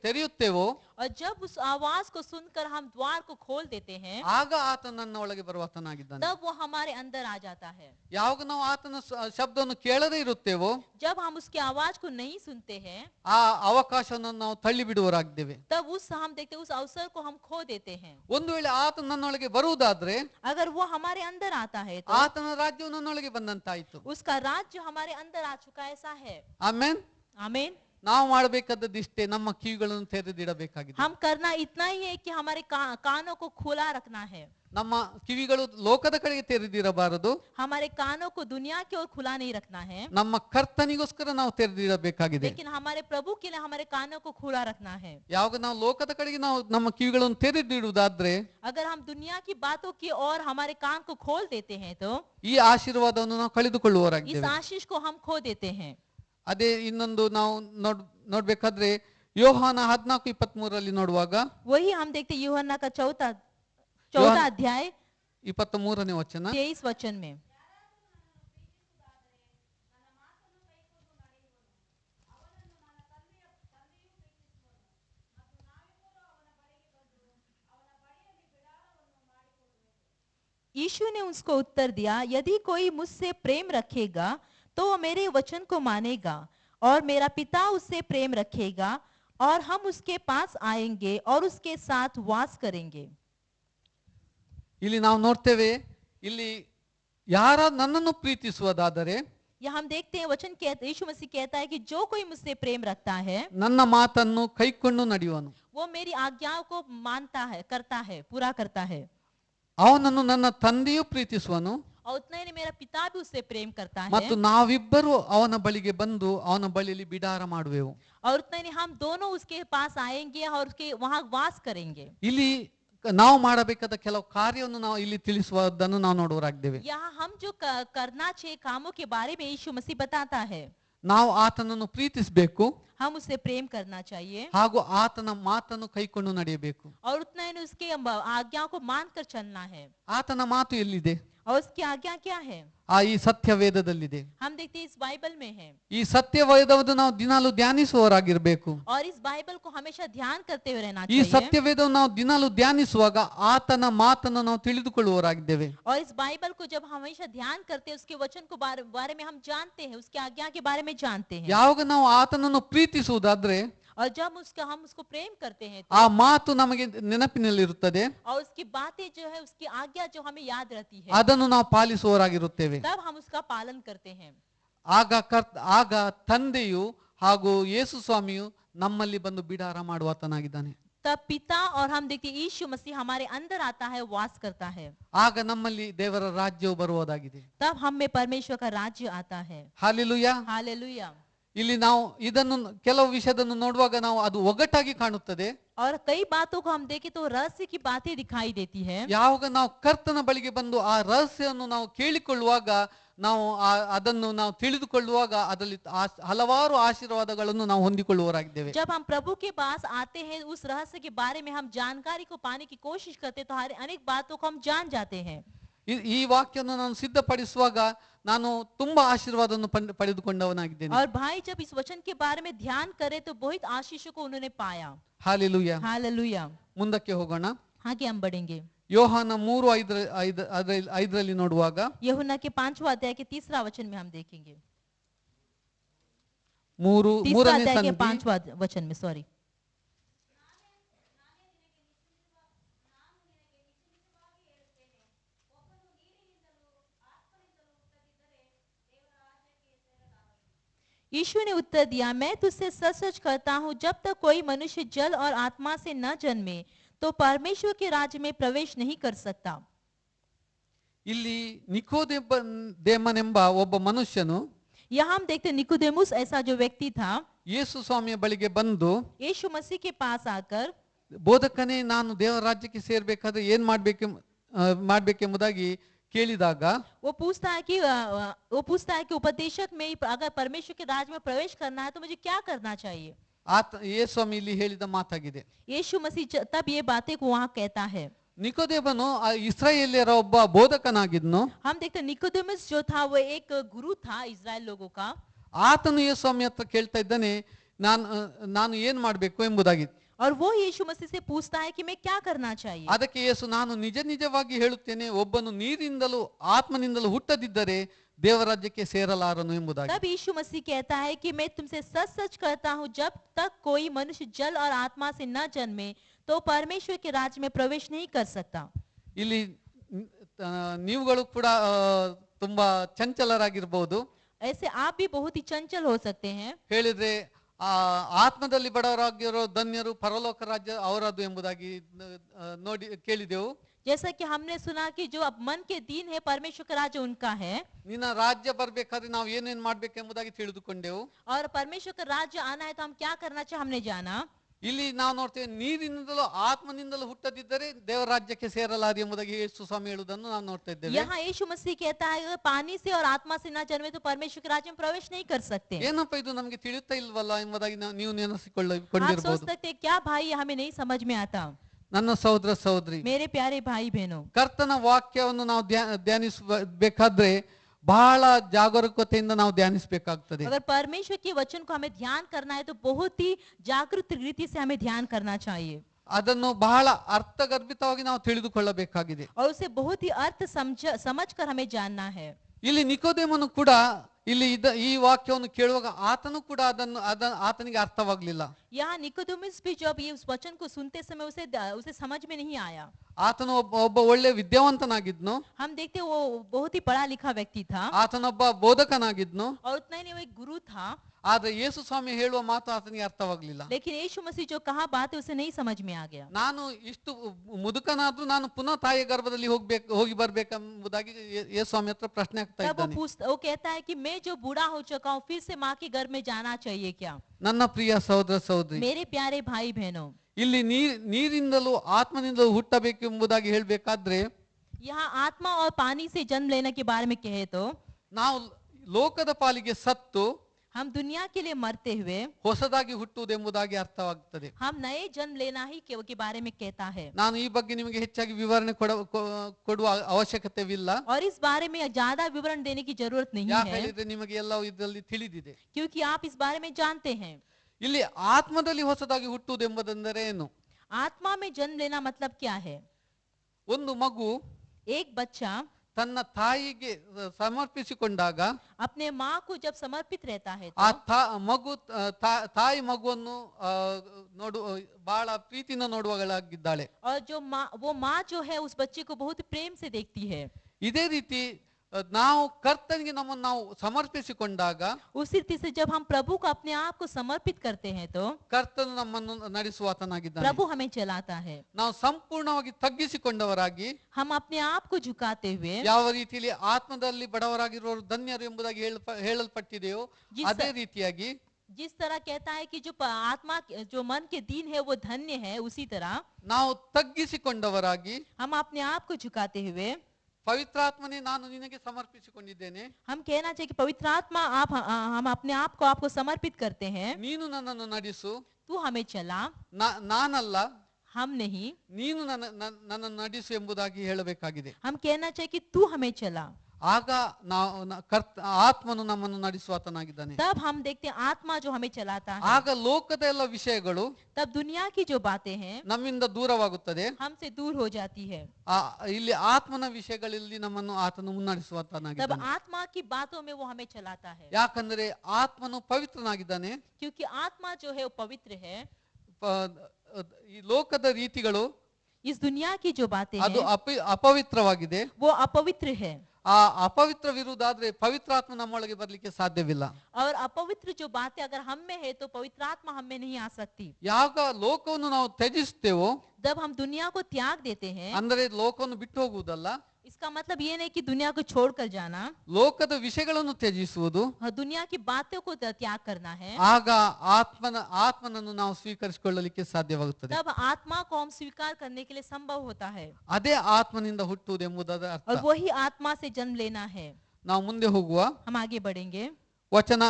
ತೆರೆಯುತ್ತೇವೋ और जब उस आवाज को सुनकर हम द्वार को खोल देते हैं ಆಗ ಆತ ನನ್ನ ಒಳಗೆ ಬರುವಾತನಾಗಿದ್ದಾನೆ. तब वो हमारे अंदर आ जाता है. ಯಾವಾಗ ನಾವು ಆತನ ಶಬ್ದವನ್ನು ಕೇಳದೇ ಇರುತ್ತೇವೋ जब हम उसकी आवाज को नहीं सुनते हैं ಆ ಅವಕಾಶವನ್ನು ನಾವು ತಳ್ಳಿ ಬಿಡುವರಾಗಿದ್ದೇವೆ. तब हम देखते उस अवसर को हम खो देते हैं. ಒಂದು ವೇಳೆ ಆತ ನನ್ನೊಳಗೆ ಬರುವುದಾದ್ರೆ अगर वो हमारे अंदर आता है तो ಆತನ ರಾಜ್ಯವು ನನ್ನೊಳಗೆ ಬಂದಂತಾಯಿತು. उसका राज्य हमारे अंदर आ चुका ऐसा है. ಆಮೆನ್. आमीन. ನಾವು ಮಾಡಬೇಕಾದದ್ದಿಷ್ಟೇ, ನಮ್ಮ ಕಿವಿಗಳನ್ನು ತೆರೆದಿಡಬೇಕಾಗಿದೆ. हम करना इतना ही है कि हमारे कानों को खुला रखना है. ನಮ್ಮ ಕಿವಿಗಳು ಲೋಕದ ಕಡೆಗೆ ತೆರೆದಿರಬಾರದು, हमारे कानों को दुनिया की ओर खुला नहीं रखना है, ನಮ್ಮ ಕರ್ತನಿಗೋಸ್ಕರ ನಾವು ತೆರೆದಿಡಬೇಕಾಗಿದೆ. लेकिन हमारे प्रभु के लिए हमारे कानों को खुला रखना है. ಯಾವಾಗ ನಾವು ಲೋಕದ ಕಡೆಗೆ ನಾವು ನಮ್ಮ ಕಿವಿಗಳನ್ನು ತೆರೆದಿಡುವುದಾದ್ರೆ अगर हम दुनिया की बातों की ओर हमारे कान को खोल देते हैं तो ಈ ಆಶೀರ್ವಾದವನ್ನು ನಾವು इस ಕಳೆದುಕೊಳ್ಳುವರಾಗಿದ್ದೇವೆ. आशीष को हम खो देते हैं. ಅದೇ ಇನ್ನೊಂದು ನಾವು ನೋಡ್ಬೇಕಾದ್ರೆ ಯೋಹಾನ 14:23 ನೋಡುವಾಗ वही हम देखते यूहन्ना का चौथा अध्याय 23ನೇ ವಚನ 23 वचन में यीशु ने उसको उत्तर दिया, यदि कोई मुझसे प्रेम रखेगा तो वो मेरे वचन को मानेगा और मेरा पिता उससे प्रेम रखेगा और हम उसके पास आएंगे और उसके साथ वास करेंगे. ಇಲ್ಲಿ ನಾವು ನೋಡ್ತೇವೆ, ಇಲ್ಲಿ ಯಾರ ನನ್ನನ್ನು ಪ್ರೀತಿಸುವುದಾದರೆ यहाँ हम देखते हैं वचन कहते यीशु मसीह कहता है कि जो कोई मुझसे प्रेम रखता है ನನ್ನ ಮಾತನ್ನು ಕೈಕೊಂಡು ನಡೆಯುವನು, वो मेरी आज्ञाओं को मानता है, करता है, पूरा करता है. ಅವನನ್ನು ನನ್ನ ತಂದೆಯು ಪ್ರೀತಿಸುವನು और उतना ही मेरा पिता भी उससे प्रेम करता है ಮತ್ತು ನಾವಿಬ್ಬರು ಅವನ ಬಳಿಗೆ ಬಂದು ಅವನ ಬಳಿಯಲ್ಲಿ ಬಿಡಾರ ಮಾಡುವೆವು. और उतना ही हम दोनों उसके पास आएंगे और उसके वहां वास करेंगे. ಇಲ್ಲಿ ನಾವು ಮಾಡಬೇಕಾದ ಕೆಲವು ಕಾರ್ಯವನ್ನು ನಾವು ಇಲ್ಲಿ ತಿಳಿಸುವುದನ್ನು ನಾವು ನೋಡುವರಾಗಿದ್ದೇವೆ. यहाँ हम जो करना चाहिए कामों के बारे में यीशु मसीह बताता है। ನಾವು ಆತನನ್ನು ಪ್ರೀತಿಸಬೇಕು हम उससे प्रेम करना चाहिए ಹಾಗೂ ಆತನ ಮಾತನ್ನು ಕೈಕೊಂಡು ನಡೆಯಬೇಕು. और उतना ही उसके आज्ञाओं को मानकर चलना है। ಆತನ ಮಾತು ಎಲ್ಲಿದೆ? और उसकी आज्ञा क्या है? ಈ ಸತ್ಯ ವೇದದಲ್ಲಿದೆ. हम देखते हैं इस बाइबल में है। ಈ ಸತ್ಯ ವೇದವನ್ನು ನಾವು ದಿನಾಲು ಧ್ಯಾನಿಸುವವರಾಗಿರಬೇಕು. और इस बाइबल को हमेशा ध्यान करते हुए रहना ಈ चाहिए। ಸತ್ಯ ವೇದವನ್ನು ನಾವು ದಿನಾಲು ಧ್ಯಾನಿಸುವಾಗ ಆತನ ಮಾತನ್ನು ನಾವು ತಿಳಿದುಕೊಳ್ಳುವವರಾಗಿದ್ದೇವೆ. और इस बाइबल को जब हमेशा ध्यान करते हैं उसके वचन को बारे में हम जानते हैं, उसकी आज्ञा के बारे में जानते हैं। ಯಾವಾಗ ನಾವು ಆತನನ್ನು ಪ್ರೀತಿಸುವುದಾದ್ರೆ और जब हम उसको प्रेम करते हैं ಆ ಮಾತು ನಮಗೆ ನೆನಪಿನಲ್ಲಿರುತ್ತದೆ. और उसकी बातें जो है, उसकी आज्ञा जो हमें याद रहती है, ಅದನ್ನು ನಾವು ಪಾಲಿಸುವವರಾಗಿರುತ್ತೇವೆ. तब हम उसका पालन करते हैं। ಆಗ ತಂದೆಯು ಹಾಗೂ ಯೇಸು ಸ್ವಾಮಿಯು ನಮ್ಮಲ್ಲಿ ಬಂದು ಬಿಡಾರ ಮಾಡುವಾತನಾಗಿದ್ದಾನೆ. तब पिता और हम देखते हैं यीशु मसीह हमारे अंदर आता है, वास करता है। ಆಗ ನಮ್ಮಲ್ಲಿ ದೇವರ ರಾಜ್ಯವು ಬರುವುದಾಗಿದೆ. तब हम में परमेश्वर का राज्य आता है। ಹಾಲೆಲೂಯಾ. हालेलुया। ಇಲ್ಲಿ ನಾವು ಇದನ್ನು ಕೆಲವು ವಿಷಯವನ್ನು ನೋಡುವಾಗ ನಾವು ಅದು ಒಗ್ಗಟ್ಟಾಗಿ ಕಾಣುತ್ತದೆ. और कई बातों को हम देखें तो रहस्य की बातें दिखाई देती है। ಯಾವಾಗ ನಾವು ಕರ್ತನ ಬಳಿಗೆ ಬಂದು ಆ ರಹಸ್ಯವನ್ನು ನಾವು ಕೇಳಿಕೊಳ್ಳುವಾಗ, ನಾವು ಅದನ್ನು ನಾವು ತಿಳಿದುಕೊಳ್ಳುವಾಗ ಅದರಲ್ಲಿ ಹಲವಾರು ಆಶೀರ್ವಾದಗಳನ್ನು ನಾವು ಹೊಂದಿಕೊಳ್ಳುವವರಾಗಿದ್ದೇವೆ. जब हम प्रभु के पास आते हैं, उस रहस्य के बारे में हम जानकारी को पाने की कोशिश करते हैं, तो हर अनेक बातों को हम जान जाते हैं। ಈ ವಾಕ್ಯವನ್ನು ನಾನು ಸಿದ್ಧಪಡಿಸುವಾಗ ನಾನು ತುಂಬಾ ಆಶೀರ್ವಾದವನ್ನು ಪಡೆದುಕೊಂಡವನಾಗಿದ್ದೇನೆ. और भाई जब इस वचन के बारे में ध्यान करे तो बहुत आशीषों को उन्होंने पाया। ಹಾಲೆಲೂಯಾ. हालेलुया। ಮುಂದಕ್ಕೆ ಹೋಗೋಣ. आगे हम बढ़ेंगे। ಯೋಹಾನ 3:5 ನೋಡುವಾಗ, यूहन्ना के 5वां अध्याय के 3रा वचन में हम देखेंगे। 3रा ಮೂರನೇ अध्याय के ಸಂಧಿ 5वां वचन में, सॉरी। यीशु ने उत्तर दिया, मैं तुझसे सच सच कहता हूँ, जब तक कोई मनुष्य जल और आत्मा से न जन्मे तो परमेश्वर के राज्य में प्रवेश नहीं कर सकता। ಇಲ್ಲಿ ನಿಕೋದೇಮನೆಂಬ ಒಬ್ಬ ಮನುಷ್ಯನು यहाँ हम देखते निकोदेमुस ऐसा जो व्यक्ति था, ಯೇಸು ಸ್ವಾಮಿಯ ಬಳಿಗೆ ಬಂದು, यीशु मसीह के पास आकर, ಬೋಧಕನೇ ನಾನು ದೇವರ ರಾಜ್ಯಕ್ಕೆ ಸೇರ್ಬೇಕಾದ್ರೆ ಏನ್ ಮಾಡ್ಬೇಕೆಂಬುದಾಗಿ ಕೇಳಿದಾಗ, वो पूछता है कि उपदेशक में अगर परमेश्वर के राज्य में प्रवेश करना है तो मुझे क्या करना चाहिए। ಯೇಸು ಸ್ವಾಮಿ ಇಲ್ಲಿ ಹೇಳಿದ ಮಾತಾಗಿದೆ. यीशु मसीह तब ये बातें को वहाँ कहता है। ನಿಕೋದೇಮನು ಇಸ್ರಾಯೇಲ್ಯರ ಒಬ್ಬ ಬೋಧಕನಾಗಿದ್ನು. हम देखते निकोदेमुस जो था वो एक गुरु था इस्राएल लोगों का। ಆತನು ಯೇಸು ಸ್ವಾಮಿ ಹತ್ರ ಕೇಳ್ತಾ ಇದ್ದಾನೆ, ನಾನು ಏನ್ ಮಾಡ್ಬೇಕು ಎಂಬುದಾಗಿ. और वो यीशु मसीह से पूछता है कि मैं क्या करना चाहिए। ಅದಕ್ಕೆ ಯೇಸು, ನಾನು ನಿಜವಾಗಿ ಹೇಳುತ್ತೇನೆ, ಒಬ್ಬನು ನೀರಿನಿಂದಲೂ ಆತ್ಮನಿಂದಲೂ ಹುಟ್ಟದಿದ್ದರೆ ದೇವರಾಜ್ಯಕ್ಕೆ ಸೇರಲಾರನು ಎಂಬುದಾಗಿ. तब यीशु मसीह कहता है कि मैं तुमसे सच सच कहता हूँ, जब तक कोई मनुष्य जल और आत्मा से न जन्मे तो परमेश्वर के राज्य में प्रवेश नहीं कर सकता। ಇಲ್ಲಿ ನೀವುಗಳು ಕೂಡ ತುಂಬಾ ಚಂಚಲರಾಗಿರಬಹುದು. ऐसे आप भी बहुत ही चंचल हो सकते हैं। ಹೇಳಿದ್ರೆ ಆತ್ಮದಲ್ಲಿ ಬಡವರಾಗಿರೋ ಧನ್ಯರು, ಪರಲೋಕ ರಾಜ್ಯ ಅವರದು ಎಂಬುದಾಗಿ ನೋಡಿ ಕೇಳಿದೆವು. जैसा कि हमने सुना कि जो अब मन के दीन है परमेश्वर का राज्य उनका है। ನಿನ್ನ ರಾಜ್ಯ ಬರ್ಬೇಕಾದ್ರೆ ನಾವು ಏನೇನ್ ಮಾಡ್ಬೇಕೆಂಬುದಾಗಿ ತಿಳಿದುಕೊಂಡೆವು. और परमेश्वर का राज्य आना है तो हम क्या करना चाहिए हमने जाना। ಇಲ್ಲಿ ನಾವು ನೋಡ್ತೇವೆ, ನೀರಿನಿಂದಲೂ ಆತ್ಮನಿಂದಲೂ ಹುಟ್ಟದಿದ್ದರೆ ದೇವರ ರಾಜ್ಯಕ್ಕೆ ಸೇರಲಾರಿ ಎಂಬುದಾಗಿ ಯೇಸು ಸ್ವಾಮಿ ಹೇಳುವುದನ್ನು ನಾವು ನೋಡ್ತಾ ಇದ್ದೇವೆ. यहाँ यीशु मसीह कहता है अगर पानी से और आत्मा से न जन्मे तो परमेश्वर के राज्य में प्रवेश नहीं कर सकते। ಏನಪ್ಪ ಇದು ನಮಗೆ ತಿಳಿಯುತ್ತಾ ಇಲ್ವಲ್ಲ ಎಂಬುದಾಗಿ ನೀವು आप ನೆನೆಸಿಕೊಂಡಿರಬಹುದು. सोच सकते क्या भाई हमें नहीं समझ में आता। ನನ್ನ ಸಹೋದರ ಸಹೋದರಿ, मेरे प्यारे भाई बहनों, ಕರ್ತನ ವಾಕ್ಯವನ್ನು ನಾವು ಧ್ಯಾನಿಸಬೇಕಾದ್ರೆ ಬಹಳ ಜಾಗರೂಕತೆಯಿಂದ ನಾವು ಧ್ಯಾನಿಸಬೇಕಾಗ್ತದೆ. अगर परमेश्वर के वचन को हमें ध्यान करना है तो बहुत ही जागरूक रीति से हमें ध्यान करना चाहिए। ಅದನ್ನು ಬಹಳ ಅರ್ಥಗರ್ಭಿತವಾಗಿ ನಾವು ತಿಳಿದುಕೊಳ್ಳಬೇಕಾಗಿದೆ. और उसे बहुत ही अर्थ समझ कर हमें जानना है। ಇಲ್ಲಿ ನಿಕೋದೇಮನು ಕೂಡ ಇಲ್ಲಿ ಈ ವಾಕ್ಯವನ್ನು ಕೇಳುವಾಗ ಆತನು ಕೂಡ ಆತನಿಗೆ ಅರ್ಥವಾಗ್ಲಿಲ್ಲ. यहाँ निकोदेमुस भी जब ये उस वचन को सुनते समय उसे समझ में नहीं आया। ಆತನು ಒಬ್ಬ ಒಳ್ಳೆ ವಿದ್ಯಾವಂತನಾಗಿದ್ನು. हम देखते वो बहुत ही पढ़ा लिखा व्यक्ति था। ಆತನೊಬ್ಬ ಬೋಧಕನಾಗಿದ್ನು. और उतना ही नहीं वो एक गुरु था। ಆದ್ರೆ ಯೇಸು ಸ್ವಾಮಿ ಹೇಳುವ ಮಾತು ಆತನಿಗೆ ಅರ್ಥವಾಗ್ಲಿಲ್ಲ. लेकिन यीशु मसीह जो कहा बात है उसे नहीं समझ में आ गया। ನಾನು ಇಷ್ಟು ಮುದುಕನಾದ್ರೂ ನಾನು ಪುನಃ ತಾಯಿಯ ಗರ್ಭದಲ್ಲಿ ಹೋಗಿ ಬರ್ಬೇಕೆಂಬುದಾಗಿ ಯೇಸು ಸ್ವಾಮಿ ಹತ್ರ ಪ್ರಶ್ನೆ ಆಗ್ತಾ ಇದ್ದಾನೆ. वो कहता है कि मैं जो बूढ़ा हो चुका हूँ फिर से माँ के गर्भ में जाना चाहिए क्या। ನನ್ನ ಪ್ರಿಯ ಸಹೋದರ ಸಹೋದರಿ, मेरे प्यारे भाई बहनों, ಇಲ್ಲಿ ನೀರಿಂದಲೂ ಆತ್ಮನಿಂದಲೂ ಹುಟ್ಟಬೇಕೆಂಬುದಾಗಿ ಹೇಳಬೇಕಾದ್ರೆ यहाँ आत्मा और पानी से जन्म लेने के बारे में कहे तो ನಾವು ಲೋಕದ ಪಾಲಿಗೆ ಸತ್ತು हम दुनिया के लिए मरते हुए ಹೊಸದಾಗಿ ಹುಟ್ಟುವುದೆಂಬುದಾಗಿ ಅರ್ಥವಾಗುತ್ತದೆ. हम नए जन्म लेना ही के बारे में कहता है। ನಾನು ಈ ಬಗ್ಗೆ ನಿಮಗೆ ಹೆಚ್ಚಾಗಿ ವಿವರಣೆ ಕೊಡುವ ಅವಶ್ಯಕತೆವಿಲ್ಲ. और इस बारे में ज्यादा विवरण देने की जरूरत नहीं ಯಾಕೆ है, ಹೇಳಿದ್ರೆ ನಿಮಗೆ ಎಲ್ಲವೂ ಇದರಲ್ಲಿ ತಿಳಿದಿದೆ. क्योंकि आप इस बारे में जानते हैं। ಇಲ್ಲಿ ಆತ್ಮದಲ್ಲಿ ಹೊಸದಾಗಿ ಹುಟ್ಟುವುದೆಂಬುದೆಂದರೆ ಏನು? आत्मा में जन्म लेना मतलब क्या है? ಒಂದು ಮಗು एक बच्चा ತನ್ನ ತಾಯಿಗೆ ಸಮರ್ಪಿಸಿಕೊಂಡಾಗ अपने माँ को जब समर्पित रहता है ಆ तो ಮಗು ತಾಯಿ ಮಗುವನ್ನು ನೋಡು ಬಹಳ ಪ್ರೀತಿಯಿಂದ ನೋಡುವಗಳಾಗಿದ್ದಾಳೆ. और वो माँ जो है उस बच्चे को बहुत प्रेम से देखती है। ಇದೇ ರೀತಿ ನಾವು ಕರ್ತನಿಗೆ ನಮ್ಮನ್ನು ನಾವು ಸಮರ್ಪಿಸಿಕೊಂಡಾಗ उसी रीति से जब हम प्रभु को अपने आप को समर्पित करते हैं तो ಕರ್ತನು ನಮ್ಮನ್ನು ನಡೆಸುವಾತನಾಗಿದ್ದಾನೆ. प्रभु हमें चलाता है। ನಾವು ಸಂಪೂರ್ಣವಾಗಿ ತಗ್ಗಿಸಿಕೊಂಡವರಾಗಿ हम अपने आप को झुकाते हुए ಯಾವ ರೀತಿಯಲ್ಲಿ ಆತ್ಮದಲ್ಲಿ ಬಡವರಾಗಿರುವವರು ಧನ್ಯರು ಎಂಬುದಾಗಿ ಹೇಳಲ್ಪಟ್ಟಿದೆಯೋ ಅದೇ ರೀತಿಯಾಗಿ जिस तरह कहता है कि जो आत्मा जो मन के दीन है वो धन्य है, उसी तरह ನಾವು ತಗ್ಗಿಸಿಕೊಂಡವರಾಗಿ हम अपने आप को झुकाते हुए ಪವಿತ್ರಾತ್ಮನೇ ನಾನು ನಿನಗೆ ಸಮರ್ಪಿಸಿಕೊಂಡಿದ್ದೇನೆ, हम कहना चाहिए कि पवित्र आत्मा हम अपने आप को आपको समर्पित करते हैं। ನೀನು ನನ್ನನ್ನು ನಡೆಸು, तू हमें चला, ನಾನಲ್ಲ हम नहीं। ನೀನು ನನ್ನನ್ನು ನಡೆಸು ಎಂಬುದಾಗಿ ಹೇಳಬೇಕಾಗಿದೆ. हम कहना चाहिए कि तू हमें चला। ಆಗ ಆತ್ಮನು ನಮ್ಮನ್ನು ನಡೆಸುವಾತನಾಗಿದ್ದಾನೆ. तब हम देखते हैं आत्मा जो हमें चलाता है। ಆಗ ಲೋಕದ ಎಲ್ಲ ವಿಷಯಗಳು तब दुनिया की जो बातें हैं ನಮ್ಮಿಂದ ದೂರವಾಗುತ್ತದೆ. हमसे दूर हो जाती है। ಇಲ್ಲಿ ಆತ್ಮನ ವಿಷಯಗಳಲ್ಲಿ ನಮ್ಮನ್ನು ಆತನು तब ಮುನ್ನಡೆಸುವಾತನಾಗಿದ್ದಾನೆ. आत्मा की बातों में वो हमें चलाता है, ಯಾಕಂದ್ರೆ ಆತ್ಮನು ಪವಿತ್ರನಾಗಿದ್ದಾನೆ. क्योंकि आत्मा जो है वो पवित्र है। ಈ ಲೋಕದ ರೀತಿಗಳು इस दुनिया की जो बातें ಅದು हैं ಅಪವಿತ್ರವಾಗಿದೆ. वो अपवित्र है। ಆ ಅಪವಿತ್ರವಿರುವುದಾದ್ರೆ ಪವಿತ್ರಾತ್ಮ ನಮ್ಮೊಳಗೆ ಬರ್ಲಿಕ್ಕೆ ಸಾಧ್ಯವಿಲ್ಲ. और अपवित्र जो बातें अगर हम में है तो पवित्र आत्मा हम में नहीं आ सकती। ಯಾವಾಗ ಲೋಕವನ್ನು ನಾವು ತ್ಯಜಿಸ್ತೇವೋ, जब हम दुनिया को त्याग देते हैं, ಅಂದ್ರೆ ಲೋಕವನ್ನು ಬಿಟ್ಟು ಹೋಗುವುದಲ್ಲ, इसका मतलब ये नहीं कि दुनिया को छोड़कर जाना, ಲೋಕದ ವಿಷಯಗಳನ್ನು ತ್ಯಜಿಸುವುದು, दुनिया की बातों को त्याग करना है। ಆಗ ಆತ್ಮನನ್ನು ನಾವು ಸ್ವೀಕರಿಸಿಕೊಳ್ಳಲಿಕ್ಕೆ ಸಾಧ್ಯವಾಗುತ್ತದೆ. तब आत्मा को हम स्वीकार करने के लिए संभव होता है, ಅದೇ ಆತ್ಮನಿಂದ ಹುಟ್ಟುವುದು ಎಂಬುದಾದ और ಅರ್ಥ. वही आत्मा से जन्म लेना है। ನಾವು ಮುಂದೆ ಹೋಗುವ हम आगे बढ़ेंगे। ವಚನ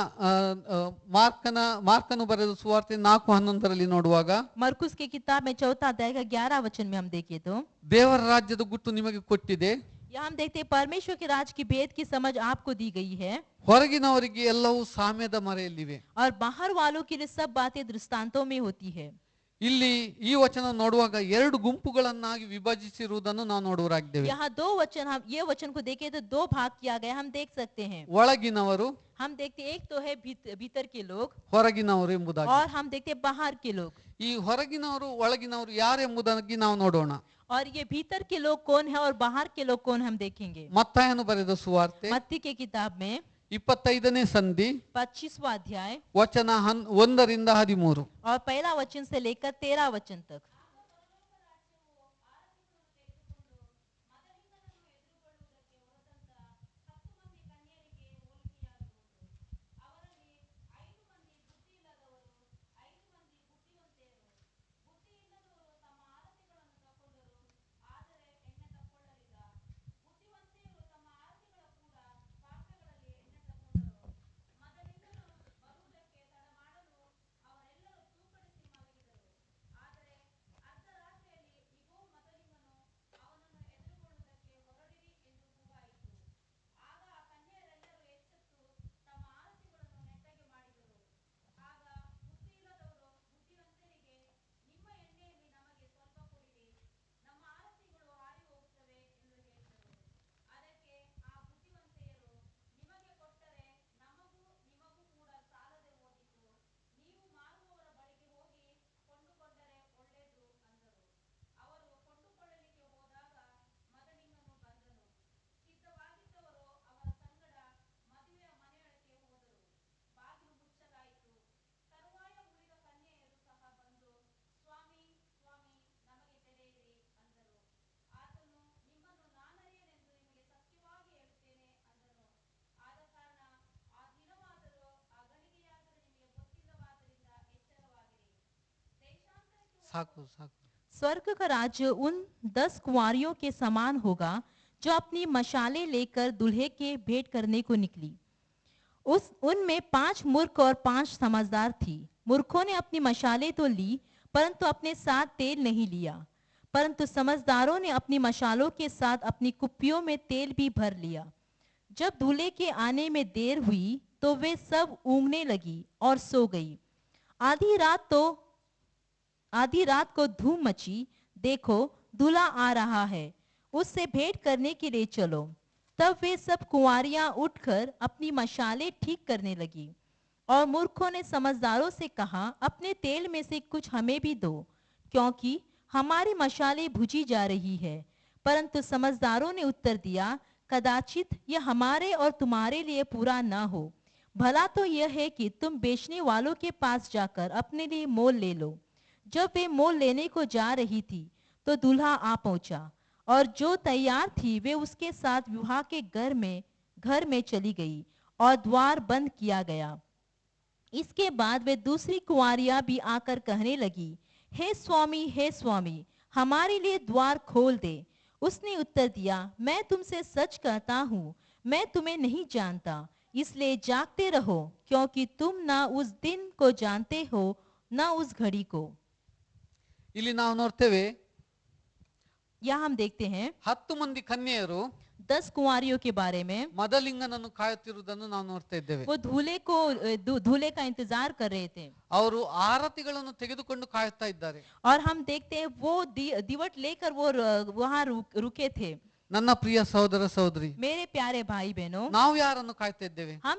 ಮಾರ್ಕನು ಬರೆದ ಸುವಾರ್ತೆ 4:11 ನೋಡುವಾಗ, मरकुस की किताब में 4 अध्याय का 11 वचन में हम देखें तो ದೇವರ ರಾಜ್ಯದ ಗುಟ್ಟು ನಿಮಗೆ ಕೊಟ್ಟಿದೆ, यहाँ हम देखते हैं परमेश्वर के राज की भेद की समझ आपको दी गई है, ಹೊರಗಿನವರಿಗೆ ಎಲ್ಲವೂ ಸಾಮ್ಯದ ಮರೆಯಲ್ಲಿವೆ. और बाहर वालों के लिए सब बातें दृष्टांतों में होती है। ಇಲ್ಲಿ ಈ ವಚನ ನೋಡುವಾಗ ಎರಡು ಗುಂಪುಗಳನ್ನಾಗಿ ವಿಭಜಿಸಿರುವುದನ್ನು ನಾವು ನೋಡುವರಾಗಿದ್ದೇವೆ. यहाँ दो वचन, हम ये वचन को देखें तो दो भाग किया गया, हम देख सकते हैं। ಒಳಗಿನವರು, हम देखते एक तो है भीतर के लोग, ಹೊರಗಿನವರು ಎಂಬುದಾಗಿ. और हम देखते बाहर के लोग। ಈ ಹೊರಗಿನವರು ಒಳಗಿನವರು ಯಾರು ಎಂಬುದಾಗಿ ನಾವು ನೋಡೋಣ. और ये भीतर के लोग कौन है और बाहर के लोग कौन हम देखेंगे। ಮತ್ತಾಯನು ಬರೆದ ಸುವಾರ್ತೆ मत्ती के किताब में 25ನೇ ಸಂಧಿ 25वां अध्याय ವಚನ 1ರಿಂದ 13. और पहला वचन से लेकर 13 वचन तक। ಸಾಕು ಸಾಕು. स्वर्ग का राज्य उन 10 कुंवारियों के समान होगा जो अपनी मशालें लेकर दूल्हे के भेंट करने को निकली। उनमें 5 मूर्ख और 5 समझदार थी। मूर्खों ने अपनी मशालें तो ली, परंतु अपने साथ तेल नहीं लिया, परंतु समझदारों ने अपनी मशालों के साथ अपनी कुप्पियों में तेल भी भर लिया। जब दूल्हे के आने में देर हुई तो वे सब ऊँघने लगी और सो गई। आधी रात को धूम मची, देखो दूल्हा आ रहा है, उससे भेंट करने के लिए चलो। तब वे सब कुंवारियां उठकर अपनी मशालें ठीक करने लगी। और मूर्खों ने समझदारों से कहा, अपने तेल में से कुछ हमें भी दो, क्योंकि हमारी मशालें बुझी जा रही है। परंतु समझदारों ने उत्तर दिया, कदाचित यह हमारे और तुम्हारे लिए पूरा न हो। भला तो यह है कि तुम बेचने वालों के पास जाकर अपने लिए मोल ले लो। जब वे मोल लेने को जा रही थी तो दूल्हा आ पहुंचा, और जो तैयार थी वे उसके साथ विवाह के घर में चली गई और द्वार बंद किया गया। इसके बाद वे दूसरी कुंवारियां भी आकर कहने लगी, हे स्वामी, हमारे लिए द्वार खोल दे। उसने उत्तर दिया, मैं तुमसे सच कहता हूँ, मैं तुम्हें नहीं जानता, इसलिए जागते रहो, क्योंकि तुम ना उस दिन को जानते हो ना उस घड़ी को। ಇಲ್ಲಿ ನಾವು ನೋಡ್ತೇವೆ, यहाँ हम देखते हैं 10 ಮಂದಿ ಕನ್ಯೆಯರು 10 कुंवारियों के बारे में। ಮದಲಿಂಗನನ್ನು ಕಾಯುತ್ತಿರುವುದನ್ನು ನಾವು ನೋಡ್ತಾ ಇದ್ದೇವೆ. वो दूल्हे का इंतजार कर रहे थे, ಅವರು ಆರತಿಗಳನ್ನು ತೆಗೆದುಕೊಂಡು ಕಾಯುತ್ತಾ ಇದ್ದಾರೆ. और हम देखते हैं वो दिवट लेकर वो वहाँ रुके थे। ನನ್ನ ಪ್ರಿಯ ಸಹೋದರ ಸಹೋದರಿ, मेरे प्यारे भाई बहनों, ನಾವು ಯಾರನ್ನು ಕಾಯ್ತಾ ಇದ್ದೇವೆ? हम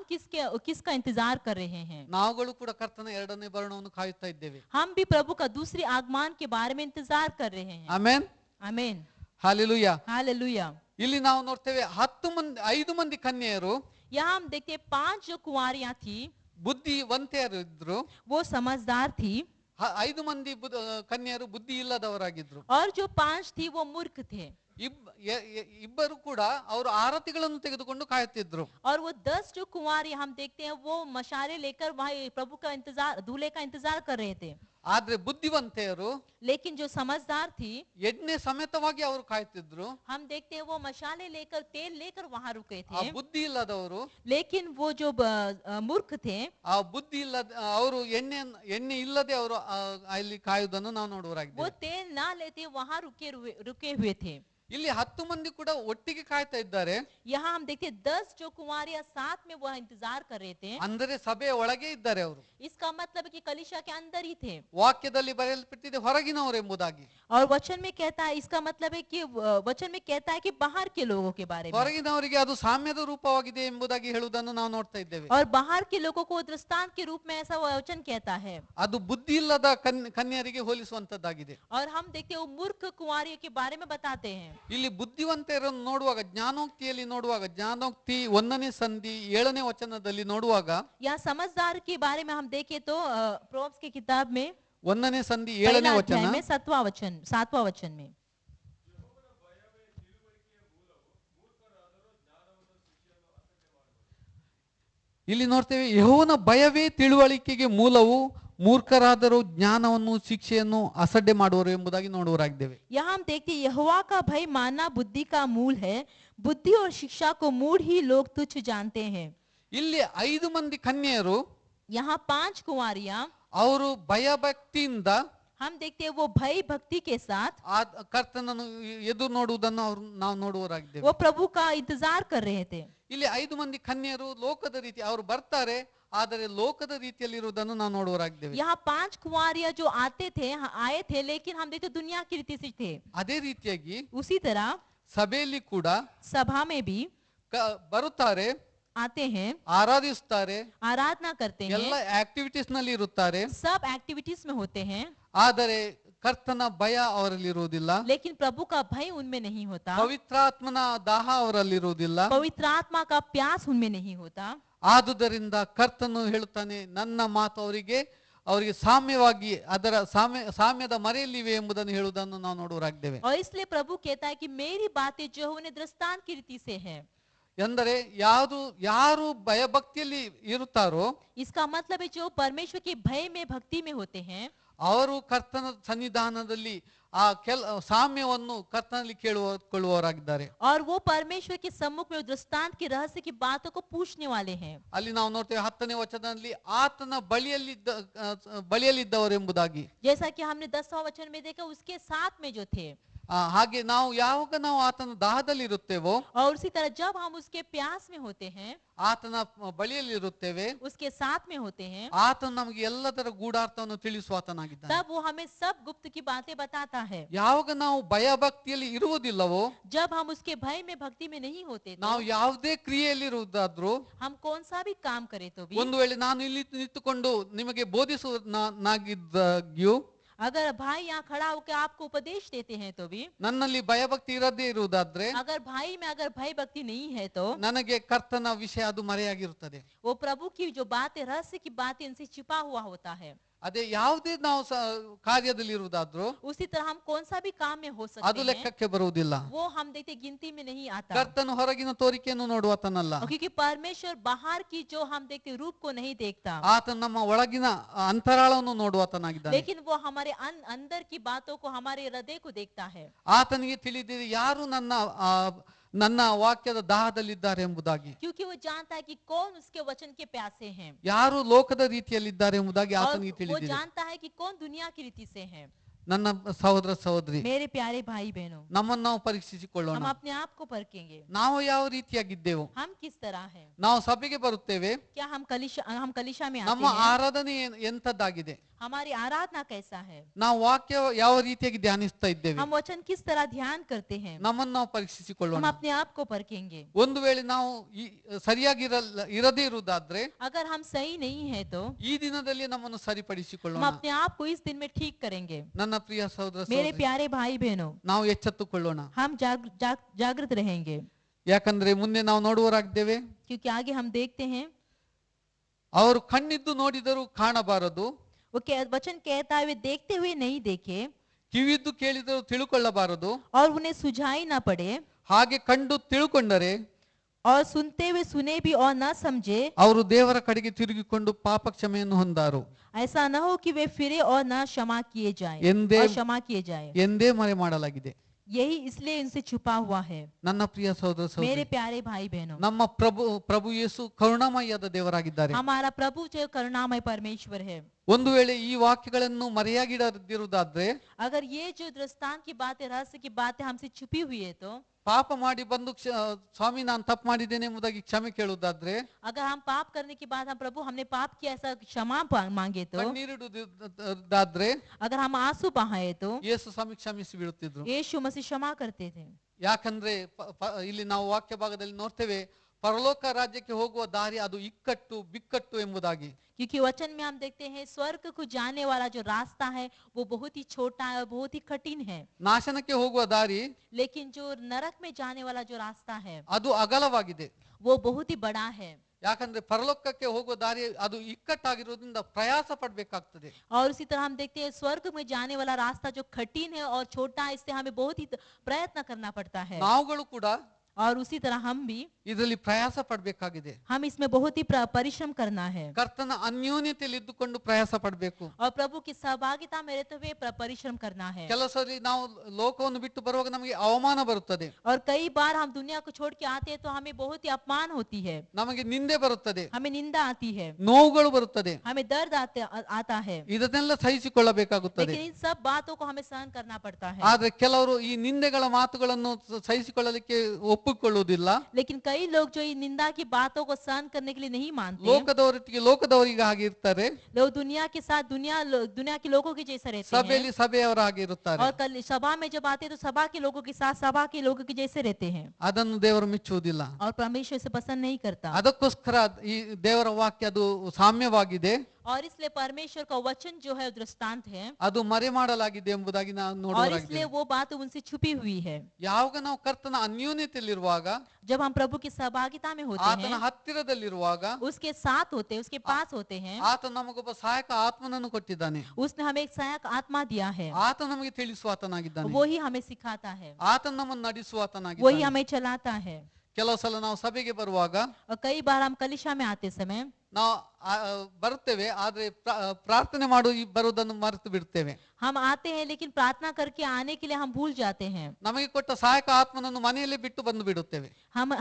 किसका इंतजार कर रहे हैं? ನಾವುಗಳು ಕೂಡ ಕರ್ತನ ಎರಡನೇ ಬರಣವನ್ನು ಕಾಯುತ್ತಾ ಇದ್ದೇವೆ. हम भी प्रभु का दूसरी आगमन के बारे में इंतजार कर रहे हैं। ಆಮೆನ್, आमीन, ಹಾಲೆಲೂಯಾ. हालेलुया। ಇಲ್ಲಿ ನಾವು ನೋಡ್ತೇವೆ 5 ಮಂದಿ ಕನ್ಯೆಯರು यहाँ हम देखते हैं 5 जो कुंवारियां थी ಬುದ್ಧಿವಂತೆಯರು ಇದ್ರು. वो समझदार थी, 5 ಮಂದಿ ಕನ್ಯೆಯರು ಬುದ್ಧಿ ಇಲ್ಲದವರಾಗಿದ್ರು. और जो 5 थी वो मूर्ख थे। ಇಬ್ಬರು ಕೂಡ ಅವರು ಆರತಿಗಳನ್ನು ತೆಗೆದುಕೊಂಡು ಕಾಯುತ್ತಿದ್ರು. और वो 10 जो कुंवारी हम देखते हैं वो मशाले लेकर वहाँ प्रभु का इंतजार, दूल्हे का इंतजार कर रहे थे। ಆದ್ರೆ ಬುದ್ಧಿವಂತೆಯರು, लेकिन जो समझदार थी, ಎಣ್ಣೆ ಸಮೇತವಾಗಿ ಅವರು ಕಾಯುತ್ತಿದ್ರು. हम देखते हैं वो मशाले लेकर तेल लेकर वहाँ रुके ಆ थे। ಬುದ್ಧಿ ಇಲ್ಲದವರು, लेकिन वो जो मूर्ख थे, ಆ ಬುದ್ಧಿ ಇಲ್ಲದ ಅವರು ಎಣ್ಣೆ ಇಲ್ಲದೆ ಅವರು ಅಲ್ಲಿ ಕಾಯುವುದನ್ನು ನಾವು वो ನೋಡುವರಾಗಿದ್ದೇವೆ. तेल ना लेते वहाँ रुके हुए थे। ಇಲ್ಲಿ 10 ಮಂದಿ ಕೂಡ ಒಟ್ಟಿಗೆ ಕಾಯ್ತಾ ಇದ್ದಾರೆ. यहाँ हम देखते हैं 10 जो कुंवारियां साथ में वह इंतजार कर रहे थे। ಅಂದರೆ सभೆಯ ಒಳಗೆ ಇದ್ದಾರೆ ಅವರು. इसका मतलब है कि कलीसिया के अंदर ही थे। ವಾಕ್ಯದಲ್ಲಿ ಬರೆಯಲ್ಪಟ್ಟಿದೆ ಹೊರಗಿನವರು ಎಂಬುದಾಗಿ. और वचन में कहता है, इसका मतलब है कि वचन में कहता है कि बाहर के लोगों के बारे में, ಹೊರಗಿನವರಿಗೆ ಅದು ಸಾಮ್ಯದ ರೂಪವಾಗಿದೆ ಎಂಬುದಾಗಿ ಹೇಳುವುದನ್ನು ನಾವು ನೋಡ್ತಾ ಇದ್ದೇವೆ. और बाहर के लोगों को दृष्टांत के रूप में ऐसा वचन कहता है। ಅದು ಬುದ್ಧಿ ಇಲ್ಲದ ಕನ್ಯರಿಗೆ ಹೋಲಿಸುವಂತದ್ದಾಗಿದೆ. और हम देखते हैं वो मूर्ख कुंवारियों के बारे में बताते हैं। ಇಲ್ಲಿ ಬುದ್ಧಿವಂತರನ್ನು ನೋಡುವಾಗ, ಜ್ಞಾನೋಕ್ತಿಯಲ್ಲಿ ನೋಡುವಾಗ, ಜ್ಞಾನೋಕ್ತಿ 1ನೇ ಸಂಧಿ 7ನೇ ವಚನದಲ್ಲಿ ನೋಡುವಾಗ, यहाँ समझदार के बारे में हम देखें तो प्रोव्स की किताब में 1ನೇ ಸಂಧಿ 7ನೇ पहला ವಚನ, अध्याय में 7वां वचन में, ಇಲ್ಲಿ ನೋಡ್ತೇವೆ, ಯೆಹೋವನ ಭಯವೇ ತಿಳುವಳಿಕೆಗೆ ಮೂಲವು, ಮೂರ್ಖರಾದರೂ ಜ್ಞಾನವನ್ನು ಶಿಕ್ಷೆಯನ್ನು ಅಸಡ್ಡೆ ಮಾಡುವರು ಎಂಬುದಾಗಿ ನೋಡುವರಾಗಿದ್ದೇವೆ. यहाँ हम देखते हैं यहोवा का भय मानना बुद्धि का मूल है, बुद्धि और शिक्षा को मूढ़ ही लोग तुच्छ जानते हैं। ಇಲ್ಲಿ 5 ಮಂದಿ ಕನ್ಯೆಯರು, यहाँ 5 कुंवारियां, ಅವರು ಭಯಭಕ್ತಿಯಿಂದ हम देखते हैं वो भय भक्ति के साथ ಆ ಕರ್ತನನ್ನು ಎದುರು ನೋಡುವುದನ್ನು ನಾವು ನೋಡುವರಾಗಿದ್ದೇವೆ. वो प्रभु का इंतजार कर रहे थे। ಇಲ್ಲಿ 5 ಮಂದಿ ಕನ್ಯೆಯರು ಲೋಕದ ರೀತಿ ಅವರು ಬರ್ತಾರೆ, ಆದರೆ ಲೋಕದ ರೀತಿಯಲ್ಲಿ ಇರುವುದನ್ನು ನಾವು ನೋಡುವರಾಗಿದ್ದೇವೆ. यहाँ 5 कुंवारियां जो आए थे, लेकिन हम देखते दुनिया की रीति से थे। ಅದೇ ರೀತಿಯಾಗಿ उसी तरह ಸಭೆಯಲ್ಲಿ ಕೂಡ सभा में भी ಬರುತ್ತಾರೆ, आते हैं, ಆರಾಧಿಸುತ್ತಾರೆ, आराधना करते ಎಲ್ಲ हैं, ಆಕ್ಟಿವಿಟೀಸ್ ನಲ್ಲಿ ಇರುತ್ತಾರೆ. सब एक्टिविटीज में होते हैं, ಆದರೆ ಕರ್ತನ ಭಯ ಅವರಲ್ಲಿರುವುದಿಲ್ಲ, लेकिन प्रभु का भय उनमें नहीं होता, ಪವಿತ್ರಾತ್ಮನ ದಾಹ ಅವರಲ್ಲಿರುವುದಿಲ್ಲ. पवित्र आत्मा का प्यास उनमें नहीं होता। ಆದುದರಿಂದ ಕರ್ತನು ಹೇಳುತ್ತಾನೆ, ನನ್ನ ಮಾತು ಅವರಿಗೆ ಸಾಮ್ಯವಾಗಿ ಅದರ ಸಾಮ್ಯದ ಮರೆಯಲ್ಲಿವೆ ಎಂಬುದನ್ನು ಹೇಳುವುದನ್ನು ನಾವು ನೋಡುವರಾಗಿದ್ದೇವೆ. और इसलिए प्रभु कहता है कि मेरी बातें जो है उन्हें दृष्टांत की रीति से है। ಎಂದರೆ ಯಾರು ಭಯಭಕ್ತಿಯಲ್ಲಿ ಇರುತ್ತಾರೋ, इसका मतलब है जो परमेश्वर के भय में भक्ति में होते हैं, ಅವರು ಕರ್ತನ ಸನ್ನಿಧಾನದಲ್ಲಿ ಆ ಸಾಮ್ಯವನ್ನು ಕರ್ತನಲ್ಲಿ ಕೇಳಿಕೊಳ್ಳುವವರಾಗಿದ್ದಾರೆ. और वो परमेश्वर के सम्मुख में दृष्टांत के रहस्य की बातों को पूछने वाले हैं. ಅಲ್ಲಿ ನಾವು ನೋಡ್ತೇವೆ 10ನೇ ವಚನದಲ್ಲಿ ಆತನ ಬಳಿಯಲ್ಲಿದ್ದವರು ಎಂಬುದಾಗಿ. जैसा कि हमने 10वां वचन में देखा, उसके साथ में जो थे. ಹಾಗೆ ನಾವು ಯಾವಾಗ ನಾವು ಆತನ ದಾಹದಲ್ಲಿ ಇರುತ್ತೇವೋ, और उसी तरह जब हम उसके प्यास में होते हैं, ಆತನ ಬಳಿಯಲ್ಲಿ ಇರುತ್ತೇವೆ, उसके साथ में होते हैं, ಆತನು ನಮಗೆ ಎಲ್ಲದರ ಗೂಢಾರ್ಥವನ್ನು ತಿಳಿಸುವಾತನಾಗಿದ್ದಾನೆ. तब वो हमें सब गुप्त की बातें बताता है. ಯಾವಾಗ ನಾವು ಭಯ ಭಕ್ತಿಯಲ್ಲಿ ಇರುವುದಿಲ್ಲವೋ, जब हम उसके भय में भक्ति में नहीं होते, ನಾವು ಯಾವುದೇ ಕ್ರಿಯೆಯಲ್ಲಿ ಇರುವುದಾದ್ರೂ, हम कौन सा भी काम करें तो भी, ಒಂದು ವೇಳೆ ನಾನು ಇಲ್ಲಿ ನಿಂತುಕೊಂಡು ನಿಮಗೆ ಬೋಧಿಸುವನಾಗಿದ್ದಾಗ್ಯೂ, अगर भाई यहाँ खड़ा होकर आपको उपदेश देते हैं तो भी, ನನ್ನಲ್ಲಿ ಭಯಭಕ್ತಿ ಇರದೇ ಇರುವುದಾದ್ರೆ, अगर भाई में अगर भय भक्ति नहीं है तो ನನಗೆ ಕರ್ತನ ವಿಷಯ ಅದು ಮರೆಯಾಗಿರುತ್ತದೆ. वो प्रभु की जो बातें, रहस्य की बातें इनसे छिपा हुआ होता है. ಅದೇ ಯಾವುದೇ ನಾವು ಕಾರ್ಯದಲ್ಲಿ ಇರುವುದಾದ್ರೂ, उसी तरह हम कौन सा भी काम में हो ಅದು सकते हैं, ಲೆಕ್ಕಕ್ಕೆ ಬರುವುದಿಲ್ಲ. वो हम देखते गिनती में नहीं आता. ಕರ್ತನು ಹೊರಗಿನ ತೋರಿಕೆಯನ್ನು ನೋಡುವತನಲ್ಲ, क्योंकि परमेश्वर बाहर की जो हम देखते रूप को नहीं देखता, ಆತನು ನಮ್ಮ ಒಳಗಿನ ಅಂತರಾಳವನ್ನು ನೋಡುವತನಾಗಿದ್ದಾನೆ. लेकिन वो हमारे अंदर की बातों को, हमारे हृदय को देखता है. ಆತನಿಗೆ ತಿಳಿದಿದೆ ಯಾರು ನನ್ನ ವಾಕ್ಯದ ದಾಹದಲ್ಲಿದ್ದಾರೆ ಎಂಬುದಾಗಿ, क्योंकि वो जानता है कि कौन उसके वचन के प्यासे हैं, ಯಾರು ಲೋಕದ ರೀತಿಯಲ್ಲಿದ್ದಾರೆ ಎಂಬುದಾಗಿ और ಆತನಿಗೆ वो ತಿಳಿದಿದೆ. जानता है कि कौन दुनिया की रीति से है. ನನ್ನ ಸಹೋದರ ಸಹೋದರಿ, मेरे प्यारे भाई बहनों, ನಮ್ಮನ್ನು ನಾವು ಪರೀಕ್ಷಿಸಿಕೊಳ್ಳೋಣ. हम अपने आप को परखेंगे, ನಾವು ಯಾವ ರೀತಿಯಾಗಿದ್ದೆವು. हम किस तरह हैं. ನಾವು ಸಭೆಗೆ ಬರುತ್ತೇವೆ, क्या हम कलीशा में ನಮ್ಮ आते हैं, ಆರಾಧನೆ ಎಂತದ್ದಾಗಿದೆ, हमारी आराधना कैसा है, ನಾವು ವಾಕ್ಯ ಯಾವ ರೀತಿಯಾಗಿ ಧ್ಯಾನಿಸ್ತಾ ಇದ್ದೇವೆ, हम वचन किस तरह ध्यान करते हैं, ನಮ್ಮನ್ನು ನಾವು हम ಪರೀಕ್ಷಿಸಿಕೊಳ್ಳೋಣ. अपने आप को परखेंगे. ಒಂದು ವೇಳೆ ನಾವು ಇರದೇ ಇರುವುದಾದ್ರೆ, अगर हम सही नहीं है तो ಈ ದಿನದಲ್ಲಿ ನಮ್ಮನ್ನು हम ಸರಿಪಡಿಸಿಕೊಳ್ಳೋಣ. अपने आप को इस दिन में ठीक करेंगे. ನನ್ನ ಪ್ರಿಯ ಸಹೋದರ मेरे ಸಹೋದರಿ, प्यारे भाई बहनों, ನಾವು ಎಚ್ಚೆತ್ತುಕೊಳ್ಳೋಣ. हम जागृत रहेंगे, ಯಾಕಂದ್ರೆ ಮುಂದೆ ನಾವು ನೋಡುವರಾಗಿದ್ದೇವೆ, क्योंकि आगे हम देखते हैं, ಅವರು ಕಣ್ಣಿದ್ದು ನೋಡಿದರೂ ಕಾಣಬಾರದು, वो वचन कहता है वे देखते हुए नहीं देखे, ಕಿವಿದ್ದು ಕೇಳಿದರೂ ತಿಳುಕೊಳ್ಳಬಾರದು, और उन्हें सुझाई ना पड़े, ಹಾಗೆ ಕಂಡು ತಿಳುಕೊಂಡರೆ और सुनते हुए सुने भी और न समझे, ಅವರು ದೇವರ ಕಡೆಗೆ ತಿರುಗಿಕೊಂಡು ಪಾಪ ಕ್ಷಮೆಯನ್ನು ಹೊಂದಾರು ऐसा न हो कि वे फिरे और न क्षमा किए जाएं, ಎಂದೇ और क्षमा किए जाएं. ಎಂದೇ ಮರೆ ಮಾಡಲಾಗಿದೆ. यही इसलिए इनसे छुपा हुआ है. ನನ್ನ ಪ್ರಿಯ ಸಹೋದರ मेरे ಸಹೋದರಿ, प्यारे भाई बहनों, ನಮ್ಮ ಪ್ರಭು ಯೇಸು ಕರುಣಾಮಯ್ಯಾದ ದೇವರಾಗಿದ್ದಾರೆ. हमारा प्रभु जो करुणामय परमेश्वर है. ಒಂದು ವೇಳೆ ಈ ವಾಕ್ಯಗಳನ್ನು ಮರೆಯಾಗಿಡದಿರುವುದಾದ್ರೆ, अगर ये जो दृष्टांत की बातें, रहस्य की बातें हमसे छुपी हुई है तो, ಪಾಪ ಮಾಡಿ ಬಂದು ಸ್ವಾಮಿ ನಾನು ತಪ್ಪು ಮಾಡಿದ್ದೇನೆ ಎಂಬುದಾಗಿ ಕ್ಷಮೆ ಕೇಳುವುದಾದ್ರೆ, अगर हम पाप करने के बाद हम प्रभु हमने पाप किया ऐसा क्षमा मांगे तो, ಕಣ್ಣೀರಿಡುವುದಾದ್ರೆ अगर हम आंसू बहाए तो ಯೇಸು ಸ್ವಾಮಿ ಕ್ಷಮಿಸಿ ಬಿಡುತ್ತಿದ್ರು. यीशु मसीह क्षमा करते थे. ಯಾಕಂದ್ರೆ ಇಲ್ಲಿ ನಾವು ವಾಕ್ಯ ಭಾಗದಲ್ಲಿ ನೋಡ್ತೇವೆ, ಪರಲೋಕ ರಾಜ್ಯಕ್ಕೆ ಹೋಗುವ ದಾರಿ ಅದು ಇಕ್ಕಟ್ಟು ಬಿಕ್ಕಟ್ಟು ಎಂಬುದಾಗಿ. क्योंकि वचन में हम देखते हैं स्वर्ग को जाने वाला जो रास्ता है वो बहुत ही छोटा है और बहुत ही कठिन है, ನಾಶನಕ್ಕೆ ಹೋಗುವ ದಾರಿ लेकिन जो नरक में जाने वाला जो रास्ता है ಅದು ಅಗಲವಾಗಿದೆ. वो बहुत ही बड़ा है. ಯಾಕಂದ್ರೆ ಪರಲೋಕಕ್ಕೆ ಹೋಗುವ ದಾರಿ ಅದು ಇಕ್ಕಟ್ಟಾಗಿರೋದ್ರಿಂದ ಪ್ರಯಾಸ ಪಡ್ಬೇಕಾಗ್ತದೆ. और उसी तरह हम देखते हैं स्वर्ग में जाने वाला रास्ता जो कठिन है और छोटा है, इससे हमें बहुत ही प्रयत्न करना पड़ता है. ನಾವುಗಳು ಕೂಡ और उसी तरह हम भी ಇದರಲ್ಲಿ ಪ್ರಯಾಸ ಪಡ್ಬೇಕಾಗಿದೆ. हम इसमें बहुत ही परिश्रम करना है, ಕರ್ತನ ಅನ್ಯೋನ್ಯತೆಯಲ್ಲಿ ಇದ್ದುಕೊಂಡು ಪ್ರಯಾಸ ಪಡ್ಬೇಕು. और प्रभु की सहभागिता में रहते हुए परिश्रम करना है. ಕೆಲವು ಸರಿ ನಾವು ಲೋಕವನ್ನು ಬಿಟ್ಟು ಬರುವಾಗ ನಮಗೆ ಅವಮಾನ ಬರುತ್ತದೆ, और कई बार हम दुनिया को छोड़ के आते हैं तो हमें बहुत ही अपमान होती है, ನಮಗೆ ನಿಂದೆ ಬರುತ್ತದೆ, हमें निंदा आती है, ನೋವುಗಳು ಬರುತ್ತದೆ. हमें दर्द आता है, ಇದನ್ನೆಲ್ಲ ಸಹಿಸಿಕೊಳ್ಳಬೇಕಾಗುತ್ತದೆ. लेकिन इन सब बातों को हमें सहन करना पड़ता है. ಆದ್ರೆ ಕೆಲವರು ಈ ನಿಂದೆಗಳ ಮಾತುಗಳನ್ನು ಸಹಿಸಿಕೊಳ್ಳಲಿಕ್ಕೆ ಒಪ್ಪಿಕೊಳ್ಳುವುದಿಲ್ಲ. लेकिन कई लोग जो ये निंदा की बातों को सहन करने के लिए नहीं मानते, ಲೋಕದವರಿಗೆ ಹಾಗೆ ಇರ್ತಾರೆ, लोग दुनिया के साथ दुनिया के लोगों के जैसे रहते हैं, ಸಭೆಯಲ್ಲಿ ಸಭೆಯವರ ಹಾಗೆ ಇರುತ್ತಾರೆ. और कल सभा में जब आते हैं तो सभा के लोगों के साथ सभा के लोगों के जैसे रहते हैं, ಅದನ್ನು ದೇವರು ಮೆಚ್ಚುವುದಿಲ್ಲ. और परमेश्वर इसे पसंद नहीं करता. ಅದಕ್ಕೋಸ್ಕರ ಈ ದೇವರ ವಾಕ್ಯ ಅದು ಸಾಮ್ಯವಾಗಿದೆ, और इसलिए परमेश्वर का वचन जो है दृष्टांत है, ಅದು ಮರೆ ಮಾಡಲಾಗಿದೆ ಎಂಬುದಾಗಿ ನಾವು और ನೋಡುವುದಾಗಿದೆ. इसलिए वो बात उनसे छुपी हुई है. ಯಾವಾಗ ನಾವು ಕರ್ತನ ಅನ್ಯೋನ್ಯತೆಯಲ್ಲಿರುವಾಗ, जब हम प्रभु की सहभागिता में होते ಆತನ हैं, ಹತ್ತಿರದಲ್ಲಿರುವಾಗ, उसके साथ होते हैं, उसके पास होते हैं, ಆತ ನಮಗೊಬ್ಬ ಸಹಾಯಕ ಆತ್ಮನನ್ನು ಕೊಟ್ಟಿದ್ದಾನೆ. उसने हमें एक सहायक आत्मा दिया है, ಆತ ನಮಗೆ ತಿಳಿಸುವಾತನಾಗಿದ್ದಾನೆ, वो ही हमें सिखाता है, ಆತ ನಮ್ಮನ್ನು वो ही ನಡೆಸುವಾತನಾಗಿದ್ದಾನೆ. हमें चलाता है. ಕೆಲವು ಸಲ ನಾವು ಸಭೆಗೆ ಬರುವಾಗ और कई बार हम कलिशा में आते समय ನಾವು ಬರುತ್ತೇವೆ, ಆದ್ರೆ ಪ್ರಾರ್ಥನೆ ಮಾಡು ಬರುವುದನ್ನು ಮರೆತು ಬಿಡ್ತೇವೆ. हम आते हैं लेकिन प्रार्थना करके आने के लिए हम भूल जाते हैं. ನಮಗೆ ಕೊಟ್ಟ ಸಹಾಯಕ ಆತ್ಮನನ್ನು ಮನೆಯಲ್ಲೇ ಬಿಟ್ಟು ಬಂದು ಬಿಡುತ್ತೇವೆ.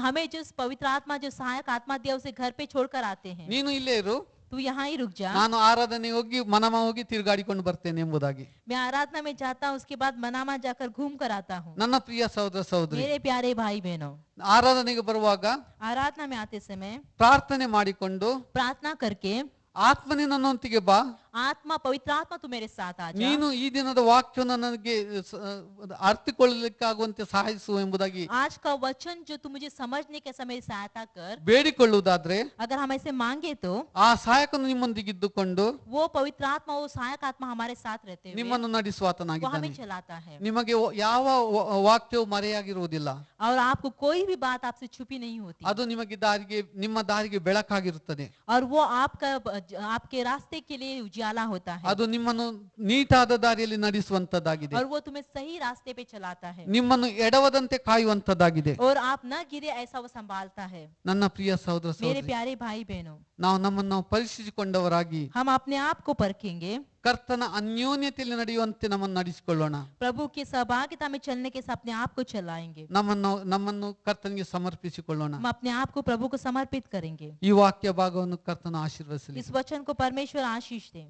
हमें जो पवित्र आत्मा जो सहायक आत्मा दिया उसे घर पे छोड़कर आते हैं. ನೀನು ಇಲ್ಲೇ ಇರು, तू यहाँ ही रुक जा, ನಾನು ಆರಾಧನೆಗೆ ಹೋಗಿ ಮನಮ ಹೋಗಿ ತಿರುಗಾಡಿಕೊಂಡು ಬರ್ತೇನೆ ಎಂಬುದಾಗಿ. मैं आराधना में जाता हूँ, उसके बाद मनामा जाकर घूम कर आता हूँ. ನನ್ನ ಪ್ರಿಯ ಸಹೋದರ ಸಹೋದರಿ, मेरे प्यारे भाई बहनों, ಆರಾಧನೆಗೆ ಬರುವಾಗ आराधना में आते समय ಪ್ರಾರ್ಥನೆ ಮಾಡಿಕೊಂಡು प्रार्थना करके ಆತ್ಮನೇ ನನ್ನೊಂದಿಗೆ ಬಾ, आत्मा पवित्र आत्मा तू मेरे साथ आ जा, ನೀನು ಈ ದಿನದ ವಾಕ್ಯವನ್ನು ನನಗೆ ಅರ್ಥಕೊಳ್ಳಲಿಕ್ಕಾಗುವಂತೆ ಸಹಾಯಿಸು ಎಂಬುದಾಗಿ आज का वचन जो तू मुझे समझने के समय सहायता कर. ಬೇಡಿಕೊಳ್ಳುವುದಾದ್ರೆ अगर हम ऐसे मांगे तो ಆ ಸಹಾಯಕನು ನಿಮ್ಮೊಂದಿಗಿದ್ದುಕೊಂಡು वो पवित्र आत्मा, वो सहायक आत्मा हमारे साथ रहते हुए ನಿಮ್ಮನ್ನು वो ನಡೆಸುವಾತನಾಗಿದ್ದಾನೆ. हमें चलाता है ನಿಮಗೆ ಯಾವ ವಾಕ್ಯವು ಮರೆಯಾಗಿರುವುದಿಲ್ಲ. और आपको कोई भी बात आपसे छुपी नहीं होती ಅದು ನಿಮಗೆ ನಿಮ್ಮ ದಾರಿಗೆ ಬೆಳಕಾಗಿರುತ್ತದೆ. और वो आपके रास्ते के लिए उजाला होता है ಅದು ನಿಮ್ಮನ್ನು ನೀಟಾದ ದಾರಿಯಲ್ಲಿ ನಡೆಸುವಂತದ್ದಾಗಿದೆ. और वो तुम्हें सही रास्ते पे चलाता है ನಿಮ್ಮನ್ನು ಎಡವದಂತೆ ಕಾಯುವಂತದ್ದಾಗಿದೆ. और आप न गिरे ऐसा वो संभालता है. ನನ್ನ ಪ್ರಿಯ ಸಹೋದರ मेरे ಸಹೋದರಿ, प्यारे भाई बहनों, ನಾವು ನಮ್ಮನ್ನು ಪರೀಕ್ಷಿಸಿಕೊಂಡವರಾಗಿ हम अपने आप को परखेंगे, ಕರ್ತನ ಅನ್ಯೋನ್ಯತೆಯಲ್ಲಿ ನಡೆಯುವಂತೆ ನಮ್ಮನ್ನು ನಡೆಸಿಕೊಳ್ಳೋಣ. प्रभु की सहभागिता में चलने के साथ अपने आप को चलाएंगे, ನಮ್ಮನ್ನು ಕರ್ತನಿಗೆ ಸಮರ್ಪಿಸಿಕೊಳ್ಳೋಣ. हम अपने आप को प्रभु को समर्पित करेंगे. ಈ ವಾಕ್ಯ ಭಾಗವನ್ನು ಕರ್ತನ ಆಶೀರ್ವದಿಸಲಿ. इस वचन को परमेश्वर आशीष दे.